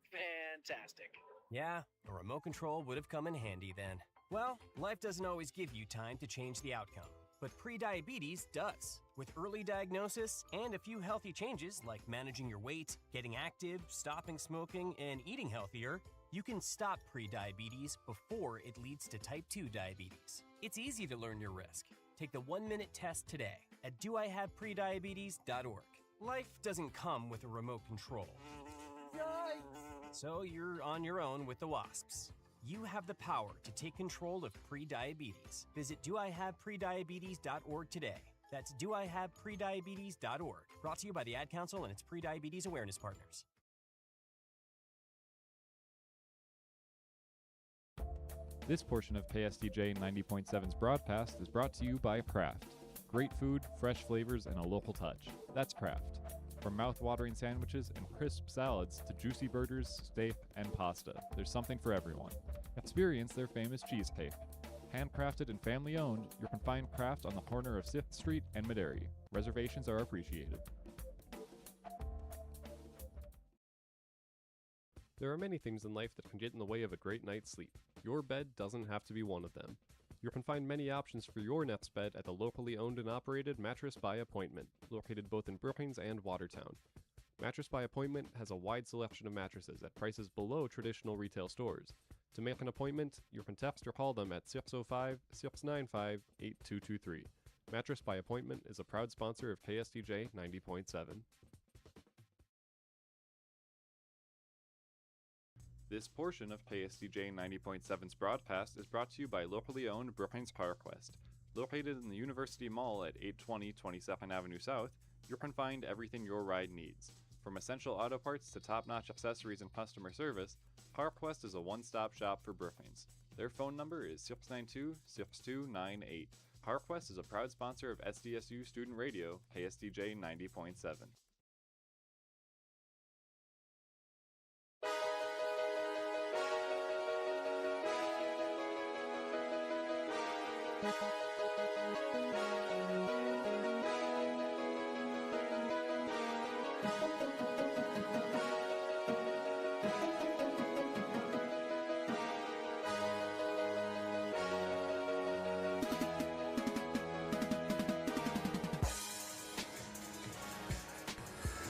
Fantastic. Yeah, a remote control would have come in handy then. Well, life doesn't always give you time to change the outcome, but prediabetes does. With early diagnosis and a few healthy changes like managing your weight, getting active, stopping smoking, and eating healthier, you can stop prediabetes before it leads to type 2 diabetes. It's easy to learn your risk. Take the 1-minute test today at doihaveprediabetes.org. Life doesn't come with a remote control. So you're on your own with the wasps. You have the power to take control of prediabetes. Visit doihaveprediabetes.org today. That's doihaveprediabetes.org. Brought to you by the Ad Council and its prediabetes awareness partners. This portion of KSDJ 90.7's broadcast is brought to you by Kraft. Great food, fresh flavors, and a local touch. That's Kraft. From mouth-watering sandwiches and crisp salads to juicy burgers, steak, and pasta, there's something for everyone. Experience their famous cheesecake. Handcrafted and family-owned, you can find Kraft on the corner of 6th Street and Maderi. Reservations are appreciated. There are many things in life that can get in the way of a great night's sleep. Your bed doesn't have to be one of them. You can find many options for your nest bed at the locally owned and operated Mattress by Appointment, located both in Brookings and Watertown. Mattress by Appointment has a wide selection of mattresses at prices below traditional retail stores. To make an appointment, you can text or call them at 605-695-8223. Mattress by Appointment is a proud sponsor of KSDJ 90.7. This portion of KSDJ 90.7's broadcast is brought to you by locally owned Brookings PowerQuest. Located in the University Mall at 820 22nd Avenue South, you can find everything your ride needs. From essential auto parts to top-notch accessories and customer service, PowerQuest is a one-stop shop for Brookings. Their phone number is 692-6298. PowerQuest is a proud sponsor of SDSU Student Radio, KSDJ 90.7.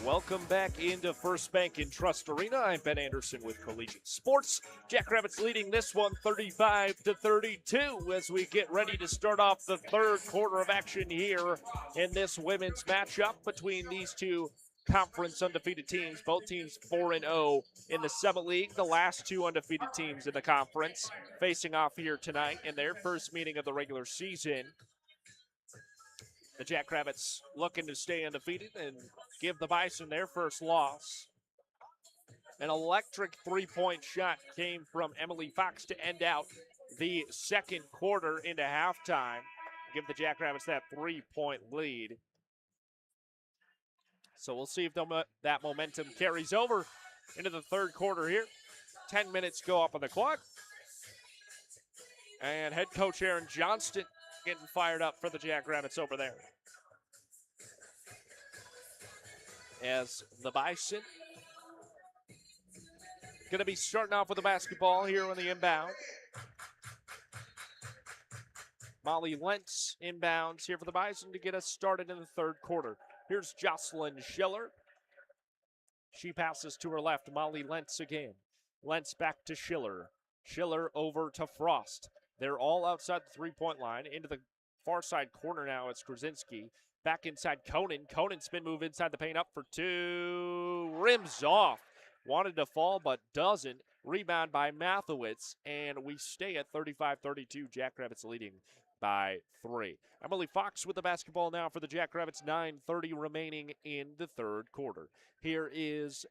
Welcome back into First Bank and Trust Arena. I'm Ben Anderson with Collegiate Sports. Jackrabbits leading this one 35-32 as we get ready to start off the third quarter of action here in this women's matchup between these two conference undefeated teams. Both teams 4-0 in the Summit League. The last two undefeated teams in the conference facing off here tonight in their first meeting of the regular season. The Jackrabbits looking to stay undefeated and give the Bison their first loss. An electric three-point shot came from Emily Fox to end out the second quarter into halftime. Give the Jackrabbits that three-point lead. So we'll see if that momentum carries over into the third quarter here. 10 minutes go up on the clock. And head coach Aaron Johnston getting fired up for the Jackrabbits over there. As the Bison going to be starting off with the basketball here on the inbound. Molly Lentz inbounds here for the Bison to get us started in the third quarter. Here's Jocelyn Schiller. She passes to her left. Molly Lentz again. Lentz back to Schiller. Schiller over to Frost. They're all outside the three-point line. Into the far side corner now. It's Krasinski. Back inside Conan. Conan spin move inside the paint up for two. Rims off. Wanted to fall but doesn't. Rebound by Mathewitz. And we stay at 35-32. Jackrabbits leading by 3. Emily Fox with the basketball now for the Jackrabbits. 9:30 remaining in the third quarter. Here is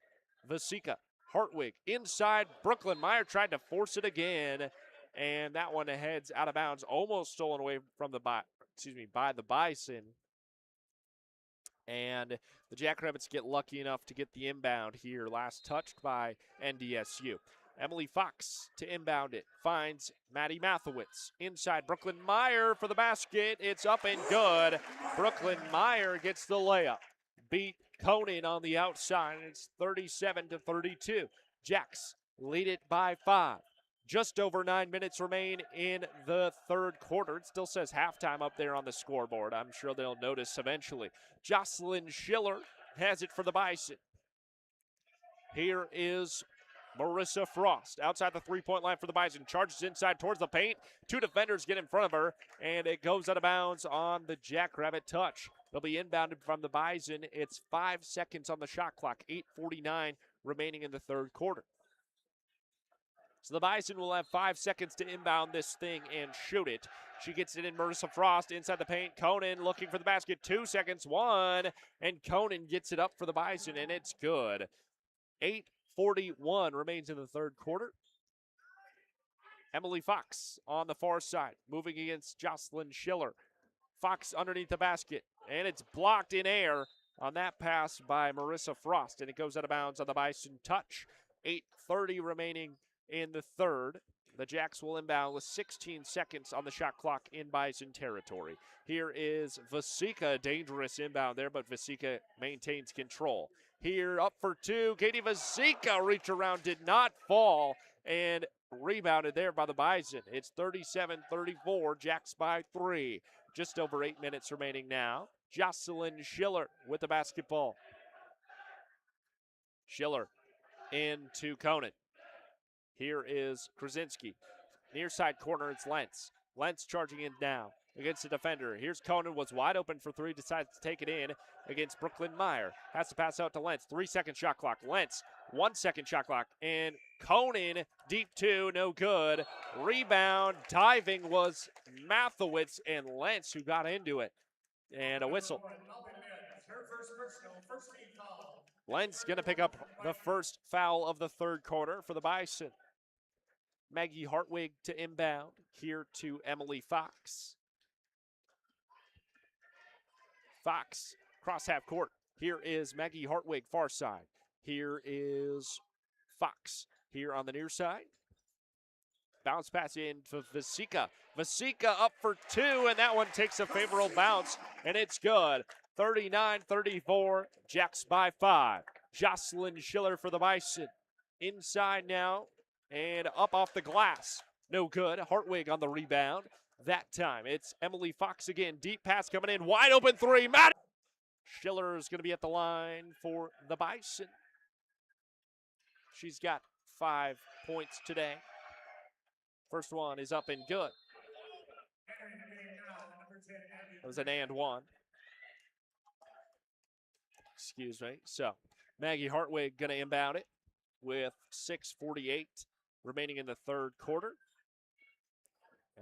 Vasika. Hartwig inside. Brooklyn Meyer tried to force it again. And that one heads out of bounds. Almost stolen away from by the Bison. And the Jackrabbits get lucky enough to get the inbound here. Last touched by NDSU. Emily Fox to inbound it. Finds Maddie Mathewitz. Inside, Brooklyn Meyer for the basket. It's up and good. Brooklyn Meyer gets the layup. Beat Conan on the outside, and it's 37-32. Jacks lead it by 5. Just over 9 minutes remain in the third quarter. It still says halftime up there on the scoreboard. I'm sure they'll notice eventually. Jocelyn Schiller has it for the Bison. Here is Marissa Frost outside the three-point line for the Bison. Charges inside towards the paint. 2 defenders get in front of her, and it goes out of bounds on the Jackrabbit touch. They'll be inbounded from the Bison. It's 5 seconds on the shot clock. 8:49 remaining in the third quarter. So the Bison will have 5 seconds to inbound this thing and shoot it. She gets it in, Marissa Frost inside the paint. Conan looking for the basket. 2 seconds, 1, and Conan gets it up for the Bison, and it's good. 8:41 remains in the third quarter. Emily Fox on the far side, moving against Jocelyn Schiller. Fox underneath the basket, and it's blocked in air on that pass by Marissa Frost, and it goes out of bounds on the Bison touch. 8:30 remaining in the third. The Jacks will inbound with 16 seconds on the shot clock in Bison territory. Here is Vasika, dangerous inbound there, but Vasika maintains control. Here up for 2, Katie Vasika, reach around, did not fall, and rebounded there by the Bison. It's 37-34, Jacks by 3. Just over 8 minutes remaining now. Jocelyn Schiller with the basketball. Schiller into Conan. Here is Krasinski. Near side corner, it's Lentz. Lentz charging in now against the defender. Here's Conan, was wide open for 3, decides to take it in against Brooklyn Meyer. Has to pass out to Lentz. 3-second shot clock. Lentz, 1 second shot clock. And Conan, deep 2, no good. Rebound, diving was Mathewitz and Lentz who got into it. And a whistle. Lentz going to pick up the first foul of the third quarter for the Bison. Maggie Hartwig to inbound, here to Emily Fox. Fox, cross half court. Here is Maggie Hartwig, far side. Here is Fox, here on the near side. Bounce pass in to Vasika. Vasika up for 2, and that one takes a favorable bounce, and it's good. 39-34, Jacks by 5. Jocelyn Schiller for the Bison. Inside now. And up off the glass. No good. Hartwig on the rebound. That time it's Emily Fox again. Deep pass coming in. Wide open 3. Matt Schiller is going to be at the line for the Bison. She's got 5 points today. First one is up and good. It was an and 1. Excuse me. So Maggie Hartwig going to inbound it with 6:48 remaining in the third quarter.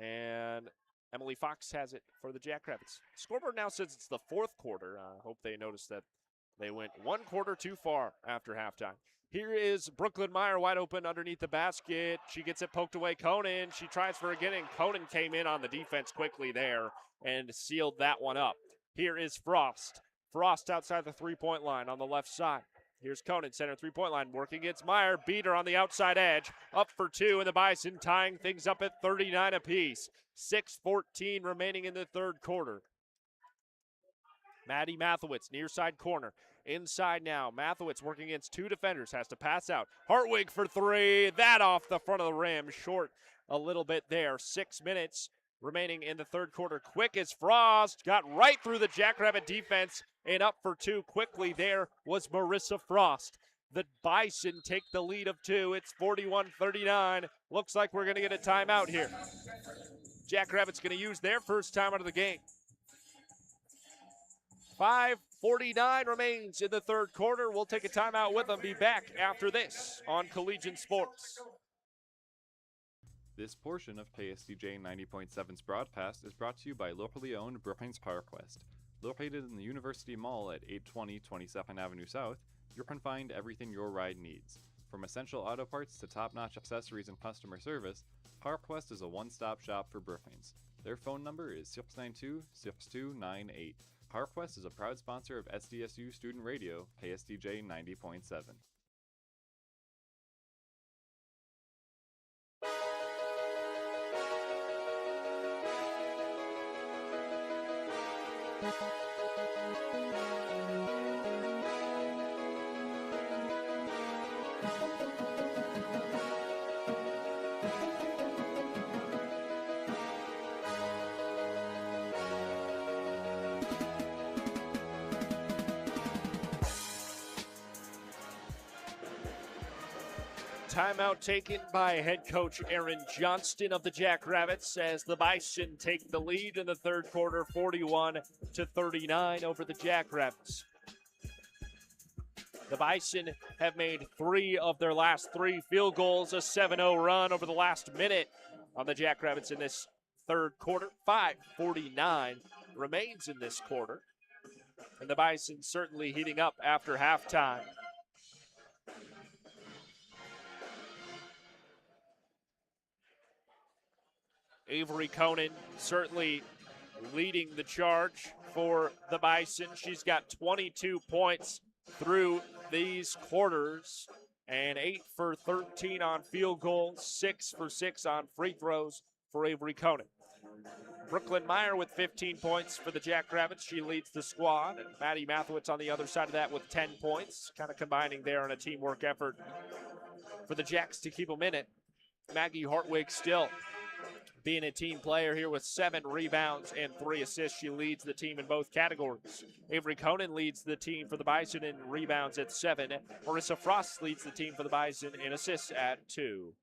And Emily Fox has it for the Jackrabbits. Scoreboard now says it's the fourth quarter. I hope they noticed that they went 1 quarter too far after halftime. Here is Brooklyn Meyer wide open underneath the basket. She gets it poked away. Conan, she tries for again, and Conan came in on the defense quickly there and sealed that one up. Here is Frost. Frost outside the three-point line on the left side. Here's Conan, center three-point line, working against Meyer. Beater on the outside edge. Up for 2, and the Bison tying things up at 39 apiece. 6:14 remaining in the third quarter. Maddie Mathewitz, near side corner. Inside now. Mathewitz working against 2 defenders. Has to pass out. Hartwig for 3. That off the front of the rim. Short a little bit there. 6 minutes remaining in the third quarter. Quick as Frost. Got right through the Jackrabbit defense. And up for 2 quickly there was Marissa Frost. The Bison take the lead of 2. It's 41-39. Looks like we're going to get a timeout here. Jackrabbit's going to use their first time out of the game. 5:49 remains in the third quarter. We'll take a timeout with them. Be back after this on Collegiate Sports. This portion of KSDJ 90.7's broadcast is brought to you by locally owned Brookings PowerQuest. Located in the University Mall at 820 22nd Avenue South, you can find everything your ride needs. From essential auto parts to top-notch accessories and customer service, PowerQuest is a one-stop shop for Brookings. Their phone number is 692-6298. PowerQuest is a proud sponsor of SDSU Student Radio, KSDJ 90.7. Timeout taken by head coach Aaron Johnston of the Jackrabbits as the Bison take the lead in the third quarter, 41-39 over the Jackrabbits. The Bison have made 3 of their last 3 field goals, a 7-0 run over the last minute on the Jackrabbits in this third quarter. 5:49 remains in this quarter, and the Bison certainly heating up after halftime. Avery Conan certainly leading the charge for the Bison. She's got 22 points through these quarters and 8 for 13 on field goals, 6 for 6 on free throws for Avery Conan. Brooklyn Meyer with 15 points for the Jackrabbits. She leads the squad. And Maddie Mathewitz on the other side of that with 10 points, kind of combining there on a teamwork effort for the Jacks to keep them in it. Maggie Hartwig still being a team player here with 7 rebounds and 3 assists. She leads the team in both categories. Avery Conan leads the team for the Bison in rebounds at 7. Marissa Frost leads the team for the Bison in assists at 2.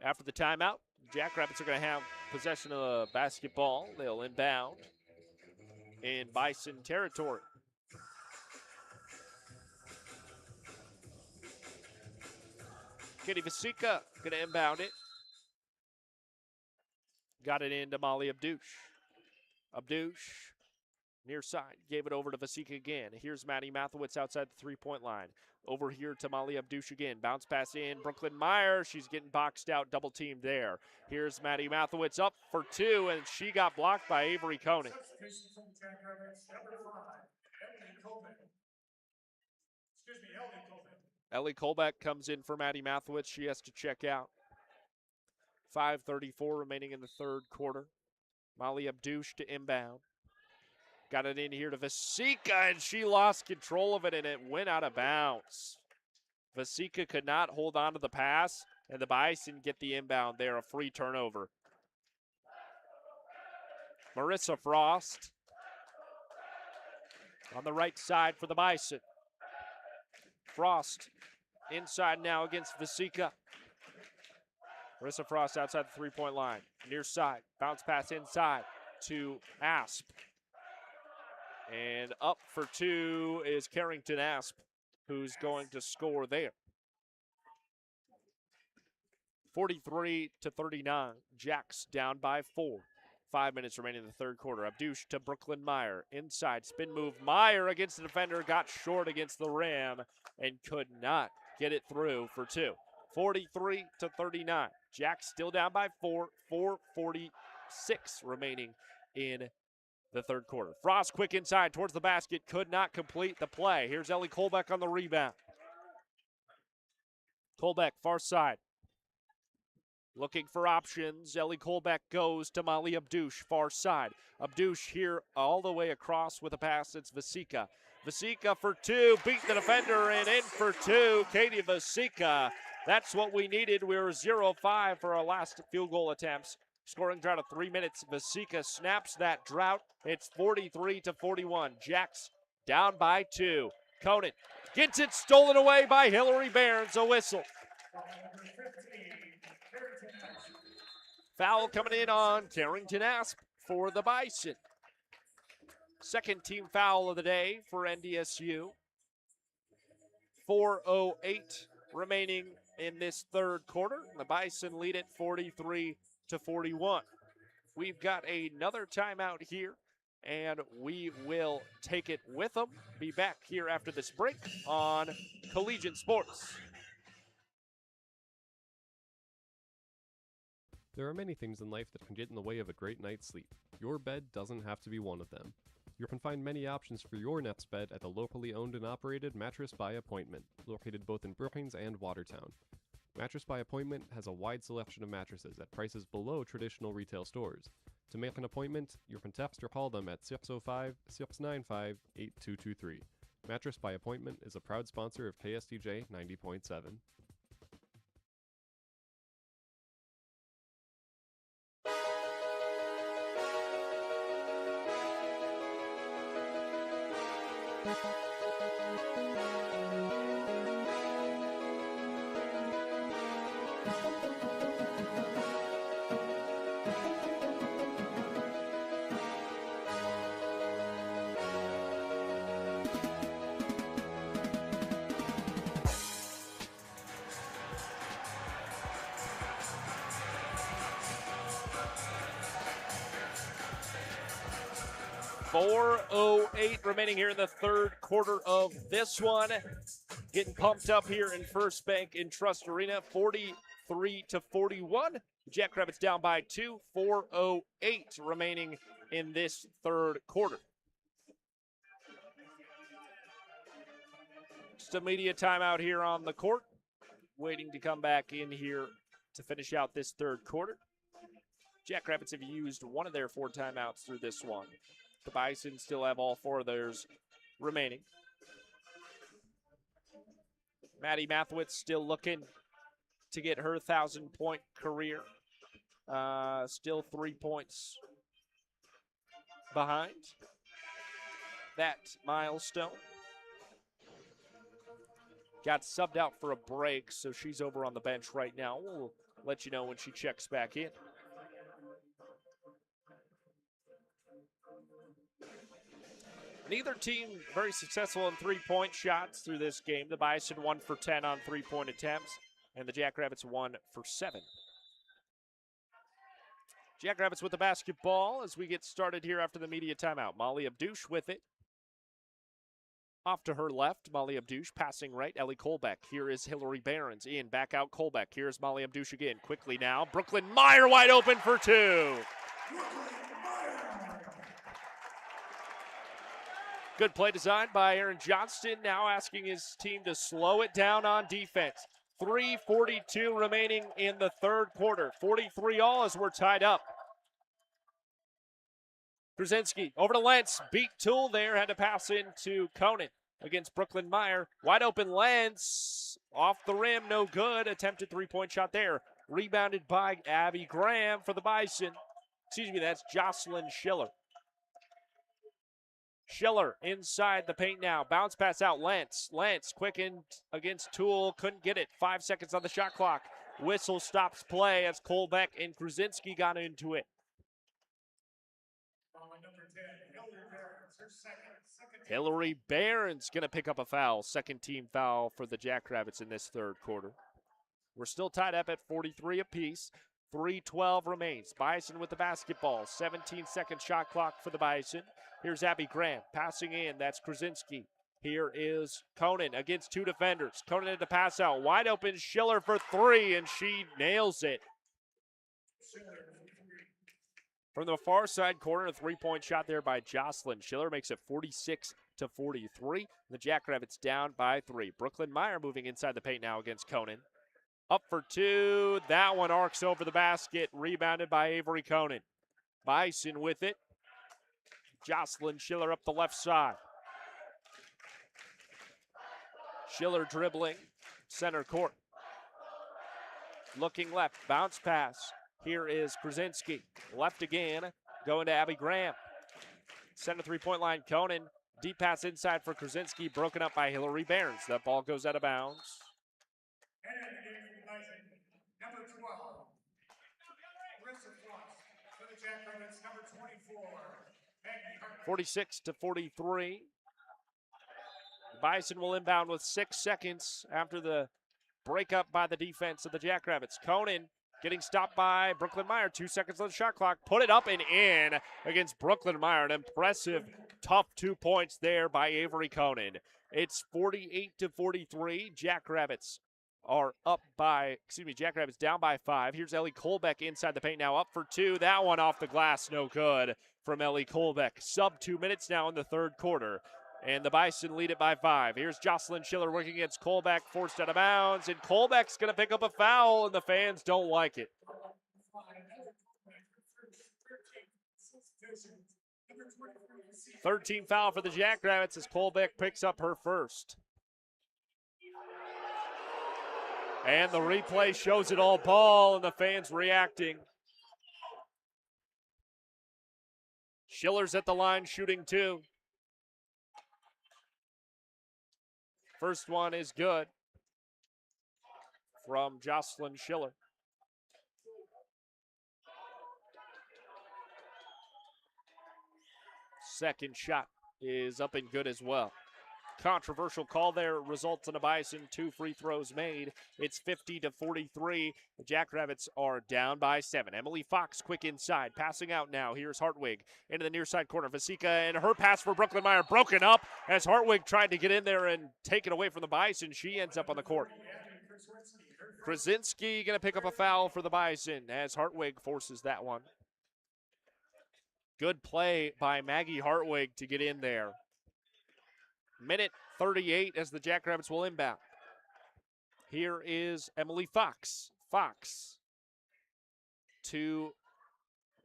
After the timeout, Jackrabbits are going to have possession of the basketball. They'll inbound in Bison territory. Katie Vasika going to inbound it. Got it into Molly Abdouche. Abdouche, near side, gave it over to Vasika again. Here's Maddie Mathewitz outside the three-point line. Over here to Molly Abdouche again. Bounce pass in. Brooklyn Meyer, she's getting boxed out, double teamed there. Here's Maddie Mathewitz up for 2, and she got blocked by Avery Conan. Ellie Colbeck comes in for Maddie Mathewitz. She has to check out. 5:34 remaining in the third quarter. Molly Abdouche to inbound. Got it in here to Vasika, and she lost control of it, and it went out of bounds. Vasika could not hold on to the pass, and the Bison get the inbound there, a free turnover. Marissa Frost on the right side for the Bison. Frost inside now against Vasika. Marissa Frost outside the three-point line. Near side. Bounce pass inside to Asp. And up for 2 is Carrington Asp, who's going to score there. 43-39. Jacks down by 4. 5 minutes remaining in the third quarter. Abdouche to Brooklyn Meyer. Inside spin move. Meyer against the defender. Got short against the rim and could not get it through for 2. 43-39. Jacks still down by 4. 4:46 remaining in the third quarter. Frost quick inside towards the basket. Could not complete the play. Here's Ellie Colbeck on the rebound. Colbeck far side. Looking for options. Ellie Colbeck goes to Molly Abdouche, far side. Abdouche here all the way across with a pass. It's Vasika. Vasika for 2. Beat the defender and in for 2. Katie Vasika. That's what we needed. We were 0-5 for our last field goal attempts. Scoring drought of 3 minutes. Vasika snaps that drought. It's 43-41. Jacks down by 2. Conan gets it stolen away by Hillary Barnes. A whistle. Foul coming in on Carrington Asp for the Bison. Second team foul of the day for NDSU. 4:08 remaining in this third quarter. The Bison lead it 43-41. We've got another timeout here, and we will take it with them. Be back here after this break on Collegiate Sports. There are many things in life that can get in the way of a great night's sleep. Your bed doesn't have to be one of them. You can find many options for your nest bed at the locally owned and operated Mattress by Appointment, located both in Brookings and Watertown. Mattress by Appointment has a wide selection of mattresses at prices below traditional retail stores. To make an appointment, you can text or call them at 605-695-8223. Mattress by Appointment is a proud sponsor of KSDJ 90.7. .408 remaining here in the third quarter of this one. Getting pumped up here in First Bank in Trust Arena, 43-41. Jackrabbits down by 2, 4:08 remaining in this third quarter. Just a media timeout here on the court. Waiting to come back in here to finish out this third quarter. Jackrabbits have used one of their 4 timeouts through this one. The Bison still have all 4 of theirs remaining. Maddie Mathwitz still looking to get her 1,000-point career. Still 3 points behind that milestone. Got subbed out for a break, so she's over on the bench right now. We'll let you know when she checks back in. Neither team very successful in three-point shots through this game. The Bison 1 for 10 on three-point attempts, and the Jackrabbits 1 for 7. Jackrabbits with the basketball as we get started here after the media timeout. Molly Abdouche with it. Off to her left, Molly Abdouche passing right, Ellie Colbeck. Here is Hillary Behrens in, back out Colbeck. Here's Molly Abdouche again, quickly now. Brooklyn Meyer wide open for 2. Good play design by Aaron Johnston, now asking his team to slow it down on defense. 3:42 remaining in the third quarter. 43 all as we're tied up. Krasinski over to Lentz. Beat Toole there. Had to pass into Conan against Brooklyn Meyer. Wide open Lentz. Off the rim. No good. Attempted three-point shot there. Rebounded by Abby Graham for the Bison. Excuse me, that's Jocelyn Schiller. Schiller inside the paint now. Bounce pass out. Lentz. Lentz quickened against Toole. Couldn't get it. 5 seconds on the shot clock. Whistle stops play as Colbeck and Krasinski got into it. Hillary Behrens going to pick up a foul. Second team foul for the Jackrabbits in this third quarter. We're still tied up at 43 apiece. 3:12 remains. Bison with the basketball. 17-second shot clock for the Bison. Here's Abby Graham passing in. That's Krasinski. Here is Conan against 2 defenders. Conan had to pass out. Wide open Schiller for 3, and she nails it. From the far side corner, a three-point shot there by Jocelyn Schiller makes it 46-43. The Jackrabbits down by 3. Brooklyn Meyer moving inside the paint now against Conan. Up for 2. That one arcs over the basket. Rebounded by Avery Conan. Bison with it. Jocelyn Schiller up the left side. Schiller dribbling. Center court. Looking left. Bounce pass. Here is Krasinski. Left again. Going to Abby Graham. Center three-point line. Conan. Deep pass inside for Krasinski. Broken up by Hillary Behrens. That ball goes out of bounds. Number 12. Aggressive cross for the Jackrabbits, number 24. 46-43. Bison will inbound with 6 seconds after the breakup by the defense of the Jackrabbits. Conan getting stopped by Brooklyn Meyer. 2 seconds on the shot clock. Put it up and in against Brooklyn Meyer. An impressive, tough 2 points there by Avery Conan. It's 48-43. Jackrabbits are up by, Jackrabbits down by 5. Here's Ellie Colbeck inside the paint now, up for 2. That one off the glass, no good from Ellie Colbeck. Sub 2 minutes now in the third quarter. And the Bison lead it by 5. Here's Jocelyn Schiller working against Colbeck, forced out of bounds, and Colbeck's going to pick up a foul, and the fans don't like it. 13 foul for the Jackrabbits as Colbeck picks up her first. And the replay shows it all ball, and the fans reacting. Schiller's at the line shooting 2. First one is good from Jocelyn Schiller. Second shot is up and good as well. Controversial call there results in a Bison, 2 free throws made. It's 50-43. The Jackrabbits are down by 7. Emily Fox quick inside, passing out now. Here's Hartwig into the near side corner. Vasika and her pass for Brooklyn Meyer broken up as Hartwig tried to get in there and take it away from the Bison. She ends up on the court. Krasinski going to pick up a foul for the Bison as Hartwig forces that one. Good play by Maggie Hartwig to get in there. Minute 38 as the Jackrabbits will inbound. Here is Emily Fox. Fox to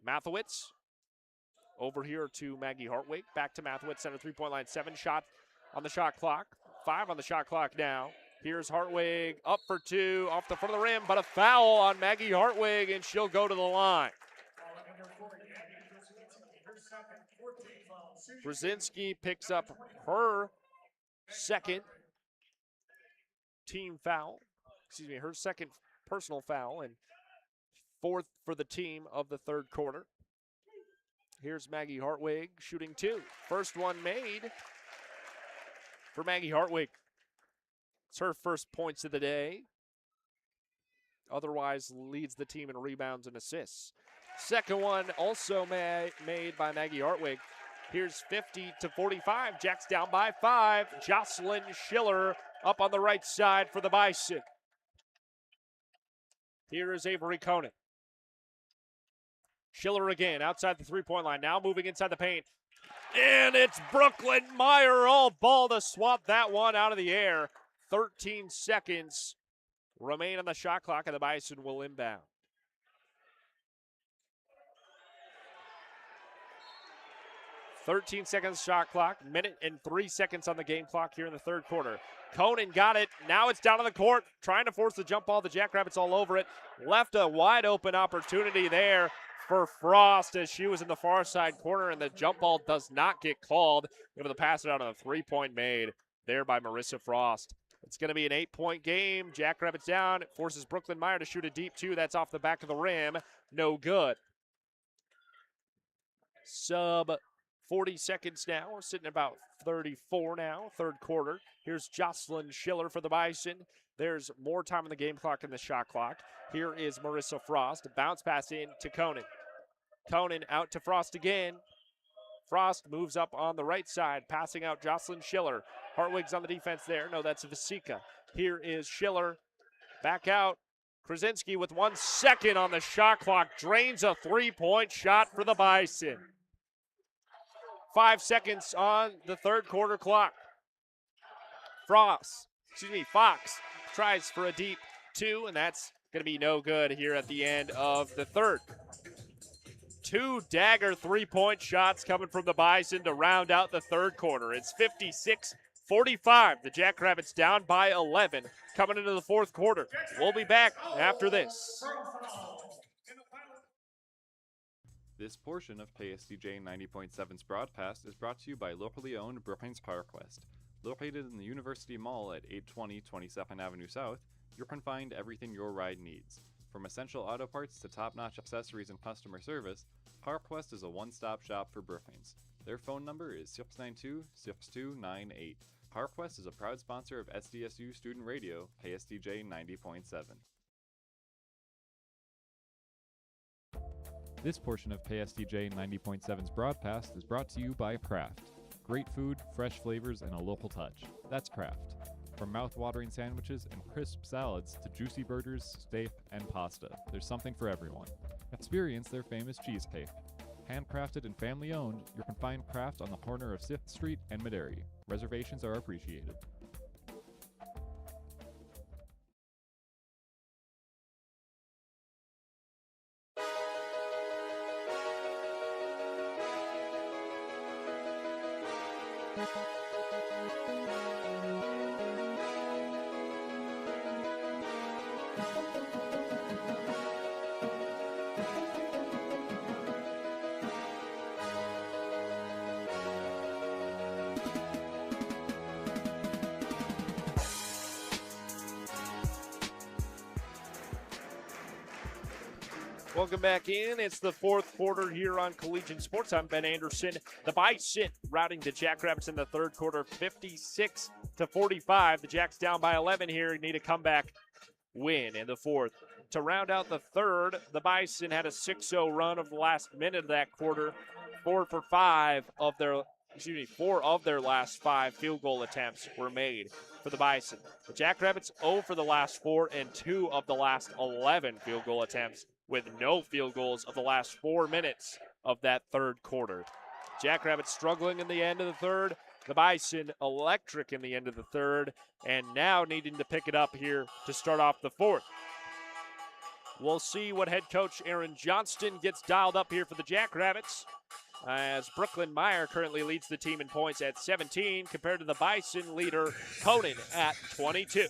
Mathewitz. Over here to Maggie Hartwig. Back to Mathewitz, center three-point line. 7 shot on the shot clock. 5 on the shot clock now. Here's Hartwig up for 2 off the front of the rim, but a foul on Maggie Hartwig, and she'll go to the line. Brzezinski picks up her second team foul. Her second personal foul, and 4th for the team of the third quarter. Here's Maggie Hartwig shooting 2. First one made for Maggie Hartwig. It's her first points of the day. Otherwise leads the team in rebounds and assists. Second one also made by Maggie Hartwig. Here's 50-45. Jacks down by 5. Jocelyn Schiller up on the right side for the Bison. Here is Avery Conant. Schiller again outside the three-point line. Now moving inside the paint. And it's Brooklyn Meyer all ball to swap that one out of the air. 13 seconds remain on the shot clock, and the Bison will inbound. .13 seconds shot clock, minute and 3 seconds on the game clock here in the third quarter. Conan got it. Now it's down on the court, trying to force the jump ball. The Jackrabbits all over it. Left a wide open opportunity there for Frost as she was in the far side corner, and the jump ball does not get called. Able to pass it out on a 3-point made there by Marissa Frost. It's going to be an 8-point game. Jackrabbits down. It forces Brooklyn Meyer to shoot a deep 2. That's off the back of the rim. No good. Sub 40 seconds now. We're sitting about 34 now, third quarter. Here's Jocelyn Schiller for the Bison. There's more time on the game clock and the shot clock. Here is Marissa Frost. Bounce pass in to Conan. Conan out to Frost again. Frost moves up on the right side, passing out Jocelyn Schiller. Hartwig's on the defense there. No, that's Vasika. Here is Schiller. Back out. Krasinski with 1 second on the shot clock. Drains a 3-point shot for the Bison. 5 seconds on the third quarter clock. Fox tries for a deep 2, and that's going to be no good here at the end of the third. 2 dagger 3-point shots coming from the Bison to round out the third quarter. It's 56-45. The Jackrabbits down by 11 coming into the fourth quarter. We'll be back after this. This portion of KSDJ 90.7's broadcast is brought to you by locally owned Brookings PowerQuest. Located in the University Mall at 820 22nd Avenue South, you can find everything your ride needs. From essential auto parts to top-notch accessories and customer service, PowerQuest is a one-stop shop for Brookings. Their phone number is 692-6298. PowerQuest is a proud sponsor of SDSU Student Radio, KSDJ 90.7. This portion of KSDJ 90.7's broadcast is brought to you by Kraft. Great food, fresh flavors, and a local touch. That's Kraft. From mouth-watering sandwiches and crisp salads to juicy burgers, steak, and pasta, there's something for everyone. Experience their famous cheesecake. Handcrafted and family-owned, you can find craft on the corner of 6th Street and Maderi. Reservations are appreciated. Welcome back in. It's the fourth quarter here on Collegiate Sports. I'm Ben Anderson. The Bison routing the Jackrabbits in the third quarter, 56-45. The Jacks down by 11 here. Need a comeback win in the fourth. To round out the third, the Bison had a 6-0 run of the last minute of that quarter. 4 of their last 5 field goal attempts were made for the Bison. The Jackrabbits 0 for the last 4 and 2 of the last 11 field goal attempts, with no field goals of the last 4 minutes of that third quarter. Jackrabbits struggling in the end of the third. The Bison electric in the end of the third, and now needing to pick it up here to start off the fourth. We'll see what head coach Aaron Johnston gets dialed up here for the Jackrabbits, as Brooklyn Meyer currently leads the team in points at 17 compared to the Bison leader Conan at 22.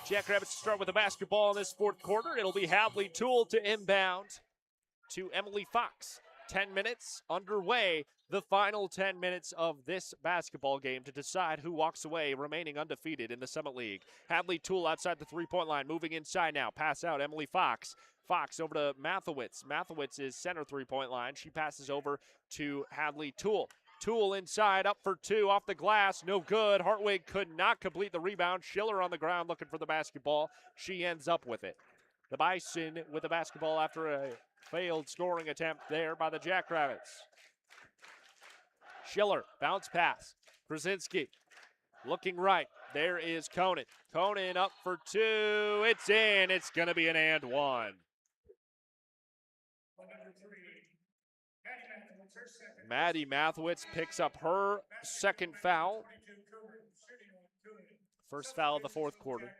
Jackrabbits start with the basketball in this fourth quarter. It'll be Hadley Toole to inbound to Emily Fox. 10 minutes underway, the final 10 minutes of this basketball game to decide who walks away remaining undefeated in the Summit League. Hadley Toole outside the three-point line, moving inside now. Pass out, Emily Fox. Fox over to Mathewitz. Mathewitz is center three-point line. She passes over to Hadley Toole. Toole inside, up for 2, off the glass, no good. Hartwig could not complete the rebound. Schiller on the ground looking for the basketball. She ends up with it. The Bison with the basketball after a failed scoring attempt there by the Jackrabbits. Schiller, bounce pass. Krasinski looking right. There is Conan. Conan up for 2. It's in. It's going to be an and one. Maddie Mathewitz picks up her second foul. First foul of the fourth quarter.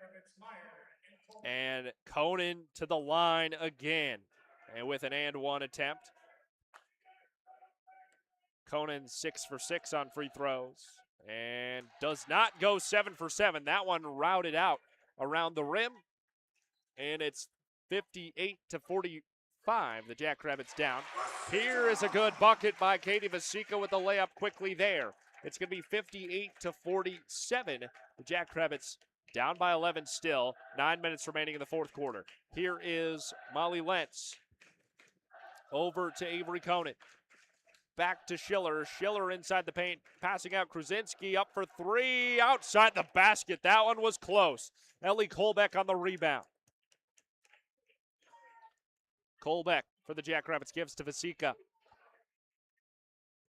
And Conan to the line again. And with an and one attempt. Conan 6 for 6 on free throws. And does not go 7 for 7. That one routed out around the rim. And it's 58-45. The Jackrabbits down. Here is a good bucket by Katie Vasica with the layup quickly there. It's going to be 58-47. The Jackrabbits down by 11 still. 9 minutes remaining in the fourth quarter. Here is Molly Lentz. Over to Avery Conan. Back to Schiller. Schiller inside the paint. Passing out Krasinski up for 3. Outside the basket. That one was close. Ellie Kolbeck on the rebound. Kolbeck for the Jackrabbits gives to Vasica.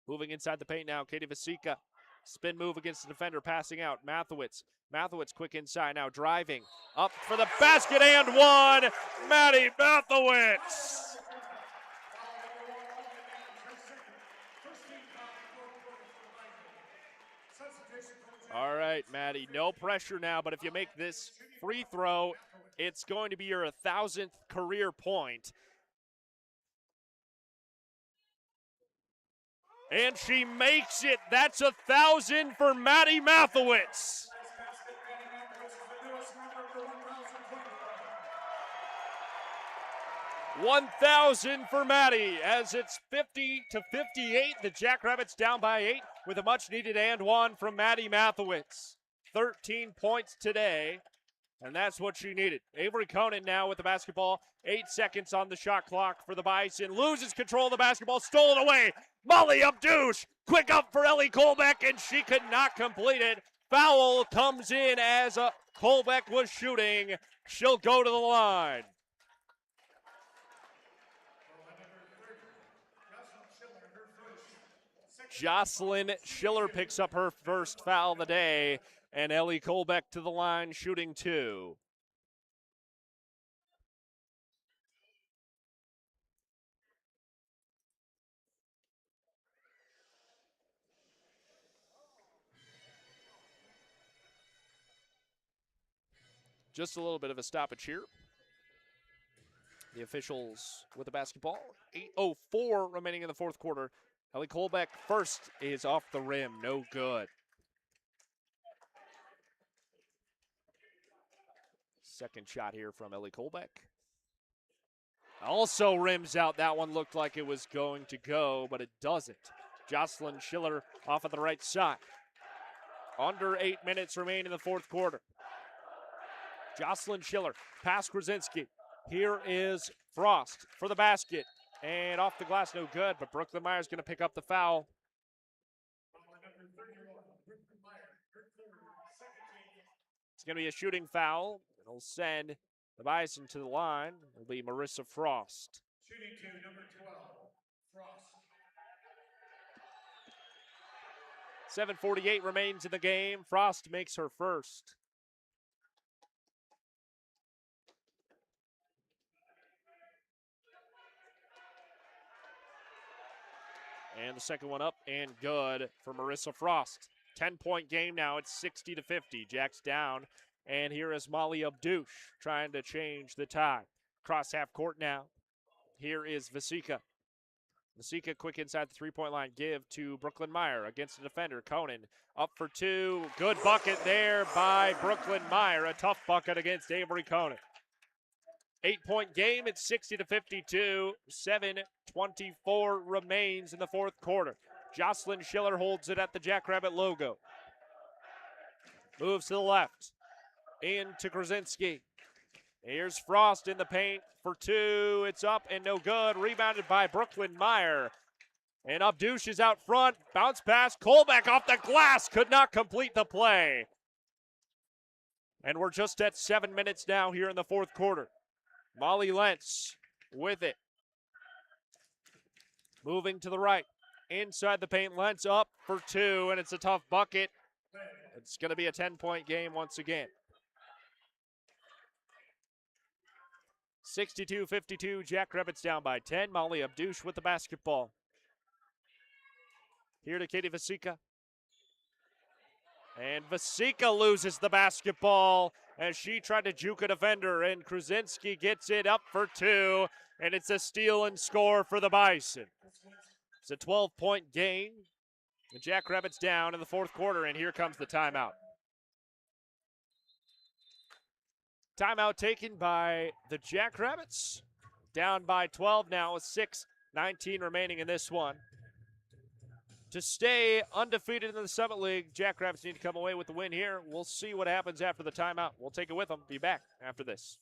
Moving inside the paint now, Katie Vasica. Spin move against the defender, passing out. Mathewitz. Mathewitz quick inside now, driving. Up for the basket and one. Maddie Mathewitz. All right, Maddie, no pressure now, but if you make this free throw, it's going to be your 1,000th career point. And she makes it. That's 1,000 for Maddie Mathewitz. $1,000 for Maddie as it's 50-58. The Jackrabbits down by 8 with a much-needed and one from Maddie Mathewitz. 13 points today, and that's what she needed. Avery Conan now with the basketball. 8 seconds on the shot clock for the Bison. Loses control of the basketball, stolen away. Molly Abdouche, quick up for Ellie Kolbeck, and she could not complete it. Foul comes in as Kolbeck was shooting. She'll go to the line. Jocelyn Schiller picks up her first foul of the day, and Ellie Colbeck to the line shooting 2. Just a little bit of a stoppage here. The officials with the basketball. 8:04 remaining in the fourth quarter. Ellie Colbeck first is off the rim. No good. Second shot here from Ellie Colbeck. Also rims out. That one looked like it was going to go, but it doesn't. Jocelyn Schiller off of the right side. Under 8 minutes remain in the fourth quarter. Jocelyn Schiller, past Krasinski. Here is Frost for the basket. And off the glass, no good, but Brooklyn Meyer's going to pick up the foul. It's going to be a shooting foul. It'll send the Bison to the line. It'll be Marissa Frost. Shooting 2, number 12, Frost. 7:48 remains in the game. Frost makes her first. And the second one up and good for Marissa Frost. 10-point game now. It's 60-50. Jack's down. And here is Molly Abdouche trying to change the tie. Cross half court now. Here is Vasika. Vasika quick inside the three-point line. Give to Brooklyn Meyer against the defender. Conan up for 2. Good bucket there by Brooklyn Meyer. A tough bucket against Avery Conan. 8-point game. It's 60-52. 7:24 remains in the fourth quarter. Jocelyn Schiller holds it at the Jackrabbit logo. Moves to the left. Into Krasinski. Here's Frost in the paint for 2. It's up and no good. Rebounded by Brooklyn Meyer. And Abdouche is out front. Bounce pass. Colbeck off the glass. Could not complete the play. And we're just at 7 minutes now here in the fourth quarter. Molly Lentz with it. Moving to the right. Inside the paint. Lentz up for 2. And it's a tough bucket. It's going to be a 10-point game once again. 62-52, Jackrabbits down by 10. Molly Abdouche with the basketball. Here to Katie Vasika. And Vasika loses the basketball as she tried to juke a defender, and Krasinski gets it up for 2, and it's a steal and score for the Bison. It's a 12-point game. The Jackrabbits down in the fourth quarter, and here comes the timeout. Timeout taken by the Jackrabbits. Down by 12 now with 6:19 remaining in this one. To stay undefeated in the Summit League, Jackrabbits need to come away with the win here. We'll see what happens after the timeout. We'll take it with them. Be back after this.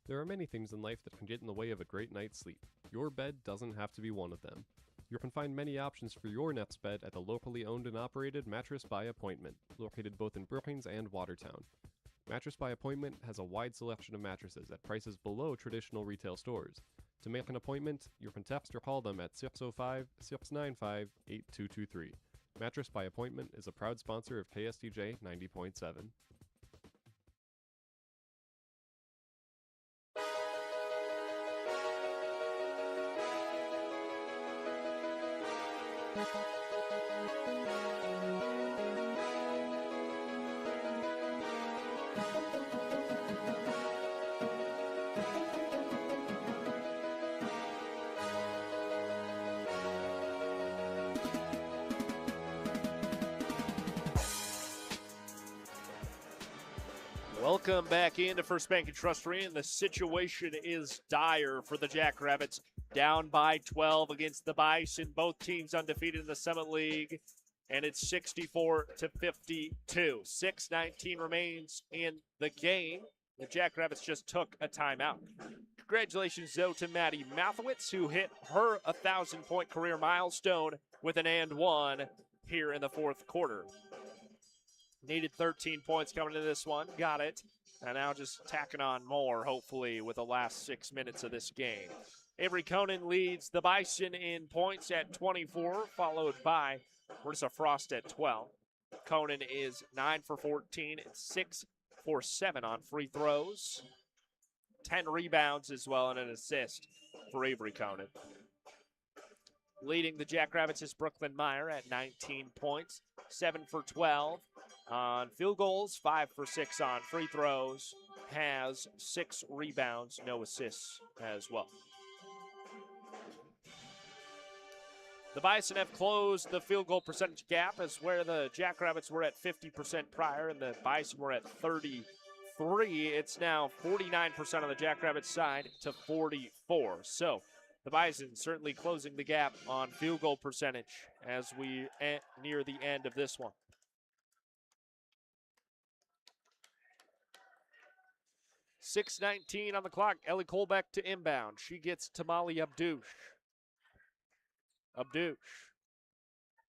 There are many things in life that can get in the way of a great night's sleep. Your bed doesn't have to be one of them. You can find many options for your nest bed at the locally owned and operated Mattress by Appointment, located both in Brookings and Watertown. Mattress by Appointment has a wide selection of mattresses at prices below traditional retail stores. To make an appointment, you can text or call them at 605-695-8223. Mattress by Appointment is a proud sponsor of KSDJ 90.7. Welcome back into First Bank and Trust Arena. The situation is dire for the Jackrabbits. Down by 12 against the Bison. Both teams undefeated in the Summit League. And it's 64-52. 6:19 remains in the game. The Jackrabbits just took a timeout. Congratulations, though, to Maddie Mathowitz, who hit her 1,000-point career milestone with an and one here in the fourth quarter. Needed 13 points coming into this one. Got it. And now just tacking on more, hopefully, with the last 6 minutes of this game. Avery Conan leads the Bison in points at 24, followed by Marissa Frost at 12. Conan is 9 for 14, 6 for 7 on free throws. 10 rebounds as well and an assist for Avery Conan. Leading the Jackrabbits is Brooklyn Meyer at 19 points, 7 for 12 on field goals, 5 for 6 on free throws, has 6 rebounds, no assists as well. The Bison have closed the field goal percentage gap as where the Jackrabbits were at 50% prior and the Bison were at 33. It's now 49% on the Jackrabbits side to 44. So the Bison certainly closing the gap on field goal percentage as we near the end of this one. .6:19 on the clock. Ellie Colbeck to inbound. She gets Tamale Abdouche. Abdouche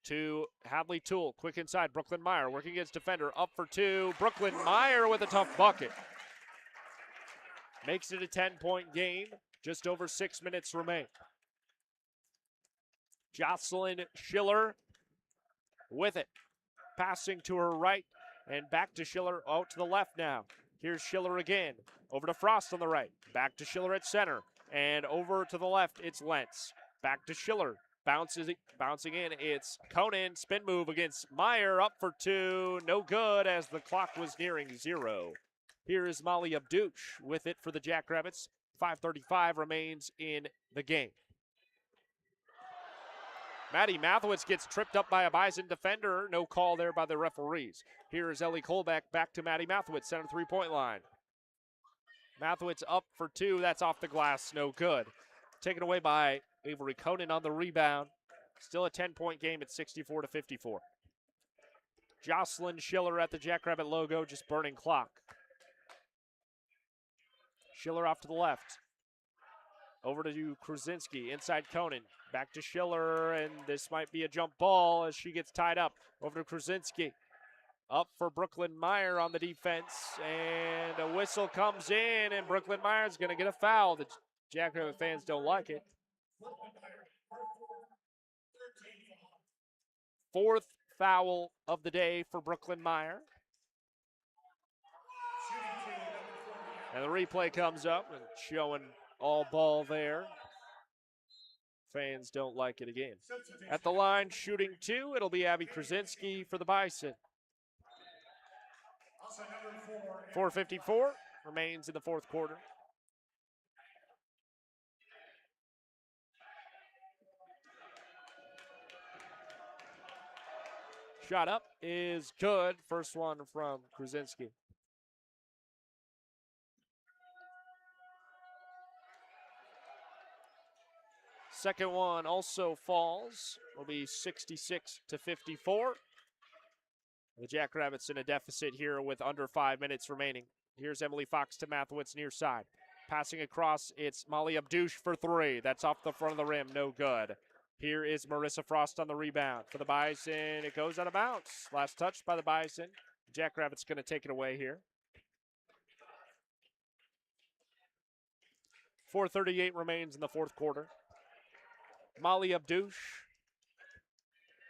to Hadley Toole. Quick inside. Brooklyn Meyer working against defender. Up for 2. Brooklyn Meyer with a tough bucket. Makes it a 10-point game. Just over 6 minutes remain. Jocelyn Schiller with it. Passing to her right and back to Schiller out to the left now. Here's Schiller again. Over to Frost on the right. Back to Schiller at center. And over to the left, it's Lentz. Back to Schiller. Bouncing in, it's Conan. Spin move against Meyer. Up for 2. No good as the clock was nearing 0. Here is Molly Abdouche with it for the Jackrabbits. 5:35 remains in the game. Maddie Mathewitz gets tripped up by a Bison defender. No call there by the referees. Here is Ellie Colbeck back to Maddie Mathewitz, center 3-point line. Mathewitz up for 2. That's off the glass. No good. Taken away by Avery Conan on the rebound. Still a 10-point game at 64-54. Jocelyn Schiller at the Jackrabbit logo, just burning clock. Schiller off to the left. Over to Krasinski, inside Conan. Back to Schiller, and this might be a jump ball as she gets tied up. Over to Krasinski. Up for Brooklyn Meyer on the defense, and a whistle comes in, and Brooklyn Meyer's going to get a foul. The Jackrabbit fans don't like it. 4th foul of the day for Brooklyn Meyer. And the replay comes up and showing all ball there. Fans don't like it again. At the line, shooting 2, it'll be Abby Krasinski for the Bison. 4:54 remains in the 4th quarter. Shot up is good. First one from Krasinski. Second one also falls. Will be 66-54. The Jackrabbits in a deficit here with under 5 minutes remaining. Here's Emily Fox to Mathewitz near side. Passing across, it's Molly Abdouche for 3. That's off the front of the rim, no good. Here is Marissa Frost on the rebound for the Bison. It goes out of bounds. Last touch by the Bison. Jackrabbits going to take it away here. 4:38 remains in the 4th quarter. Molly Abdouche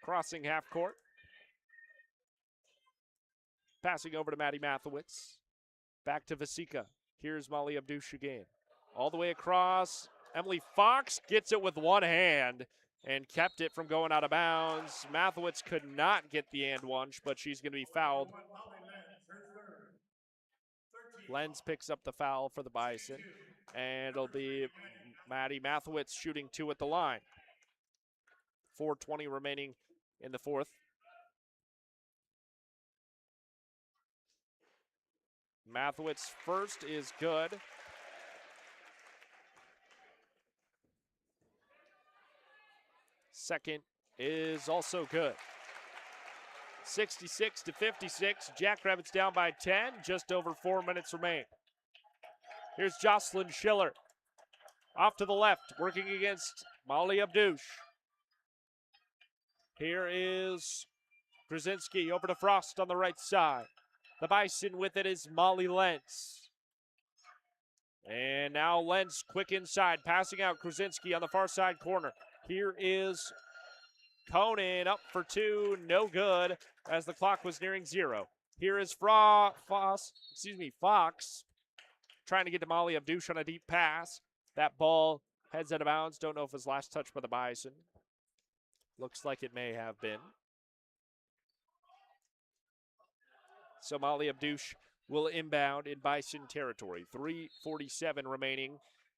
crossing half court. Passing over to Maddie Mathewitz. Back to Vasika. Here's Molly Abdouche again. All the way across. Emily Fox gets it with one hand and kept it from going out of bounds. Mathewitz could not get the and one, but she's going to be fouled. Lenz picks up the foul for the Bison, and it'll be Maddie Mathewitz shooting 2 at the line. 4:20 remaining in the 4th. Mathewitz first is good. Second is also good. 66-56. Jackrabbits down by 10. Just over 4 minutes remain. Here's Jocelyn Schiller. Off to the left, working against Molly Abdouche. Here is Krasinski over to Frost on the right side. The Bison with it is Molly Lentz. And now Lentz quick inside, passing out Krasinski on the far side corner. Here is Conan up for two, no good as the clock was nearing zero. Here is Fox trying to get to Molly Abdouche on a deep pass. That ball heads out of bounds. Don't know if it was last touch by the Bison. Looks like it may have been. So Molly Abdouche will inbound in Bison territory. 3:47 remaining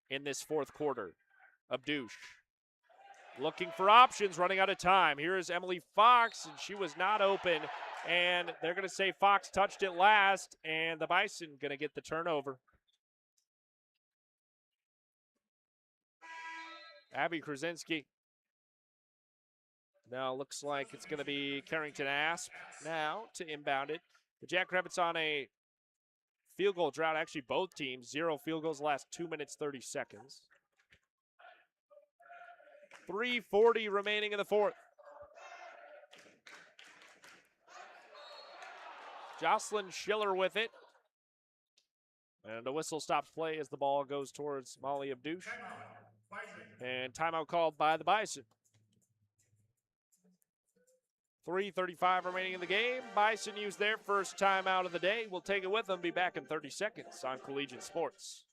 in this fourth quarter. Abdouche looking for options, running out of time. Here is Emily Fox, and she was not open. And they're going to say Fox touched it last, and the Bison going to get the turnover. Abby Krasinski. Now looks like it's going to be Carrington Asp now to inbound it. The Jackrabbits on a field goal drought. Actually, both teams, 0 field goals the last 2 minutes, 30 seconds. 3:40 remaining in the fourth. Jocelyn Schiller with it. And a whistle stops play as the ball goes towards Molly Abdouche. And timeout called by the Bison. 3:35 remaining in the game. Bison used their first timeout of the day. We'll take it with them. Be back in 30 seconds on Collegiate Sports.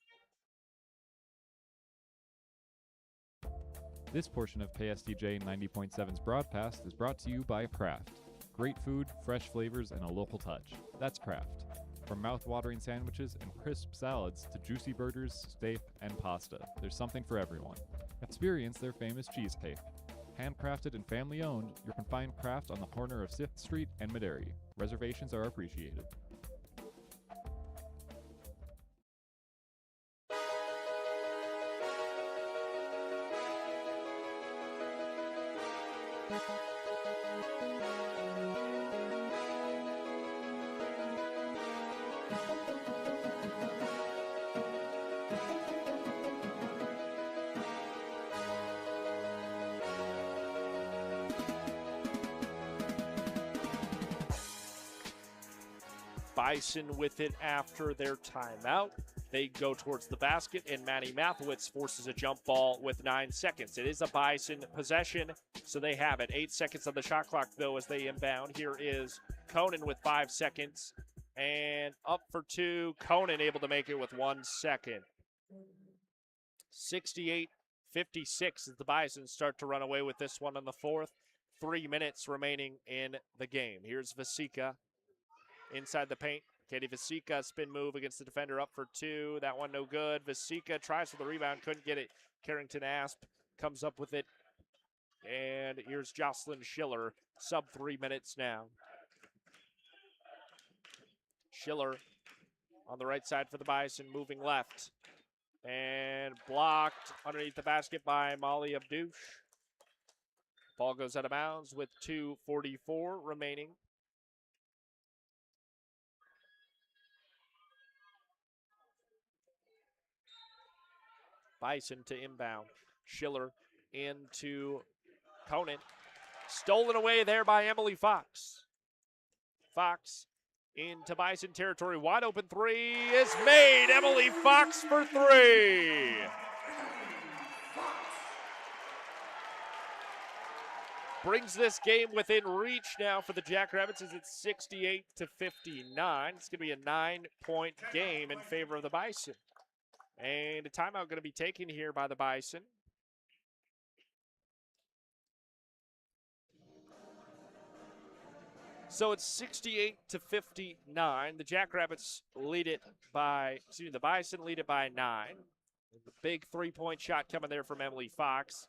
This portion of KSTJ 90.7's broadcast is brought to you by Kraft. Great food, fresh flavors, and a local touch. That's Kraft. From mouth-watering sandwiches and crisp salads to juicy burgers, steak, and pasta, there's something for everyone. Experience their famous cheesecake. Handcrafted and family-owned, you can find Kraft on the corner of 6th Street and Maderi. Reservations are appreciated. Bison with it after their timeout. They go towards the basket, and Maddie Mathewitz forces a jump ball with 9 seconds. It is a Bison possession, so they have it. 8 seconds on the shot clock, though, as they inbound. Here is Conan with 5 seconds, and up for two. Conan able to make it with 1 second. 68-56 as the Bison start to run away with this one in the fourth. 3 minutes remaining in the game. Here's Vasika inside the paint. Katie Vasika, spin move against the defender, up for two. That one no good. Vasika tries for the rebound, couldn't get it. Carrington Asp comes up with it. And here's Jocelyn Schiller, sub 3 minutes now. Schiller on the right side for the Bison, moving left. And blocked underneath the basket by Molly Abdouche. Ball goes out of bounds with 2:44 remaining. Bison to inbound. Schiller into Conan. Stolen away there by Emily Fox. Fox into Bison territory. Wide open three is made. Emily Fox for three. Brings this game within reach now for the Jackrabbits as it's 68-59. It's going to be a 9-point game in favor of the Bison. And a timeout going to be taken here by the Bison. So it's 68-59. The Jackrabbits lead it by, the Bison lead it by 9. The big three-point shot coming there from Emily Fox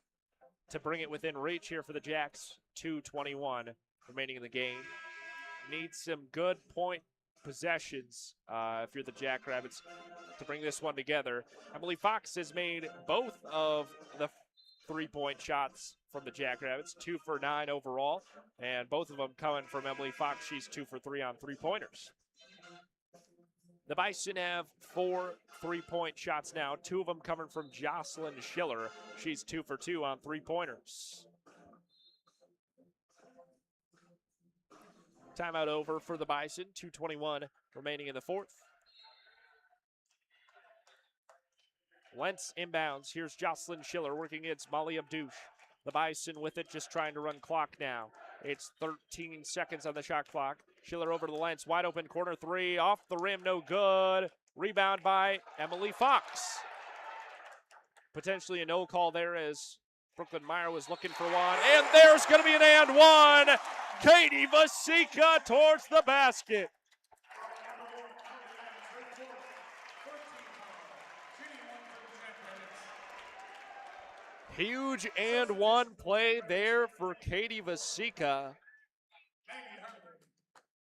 to bring it within reach here for the Jacks. 2:21 remaining in the game. Need some good point possessions if you're the Jackrabbits to bring this one together. Emily Fox has made both of the three-point shots from the Jackrabbits, 2 for 9 overall, and both of them coming from Emily Fox. She's 2 for 3 on three-pointers. The Bison have 4 three-point shots now, 2 of them coming from Jocelyn Schiller. She's 2 for 2 on three-pointers. Timeout over for the Bison, 2:21 remaining in the fourth. Lentz inbounds. Here's Jocelyn Schiller working against Molly Abdouche. The Bison with it, just trying to run clock now. It's 13 seconds on the shot clock. Schiller over to Lentz. Wide open corner three. Off the rim, no good. Rebound by Emily Fox. Potentially a no call there as Brooklyn Meyer was looking for one. And there's going to be an and one. Katie Vasika towards the basket. Huge and one play there for Katie Vasika.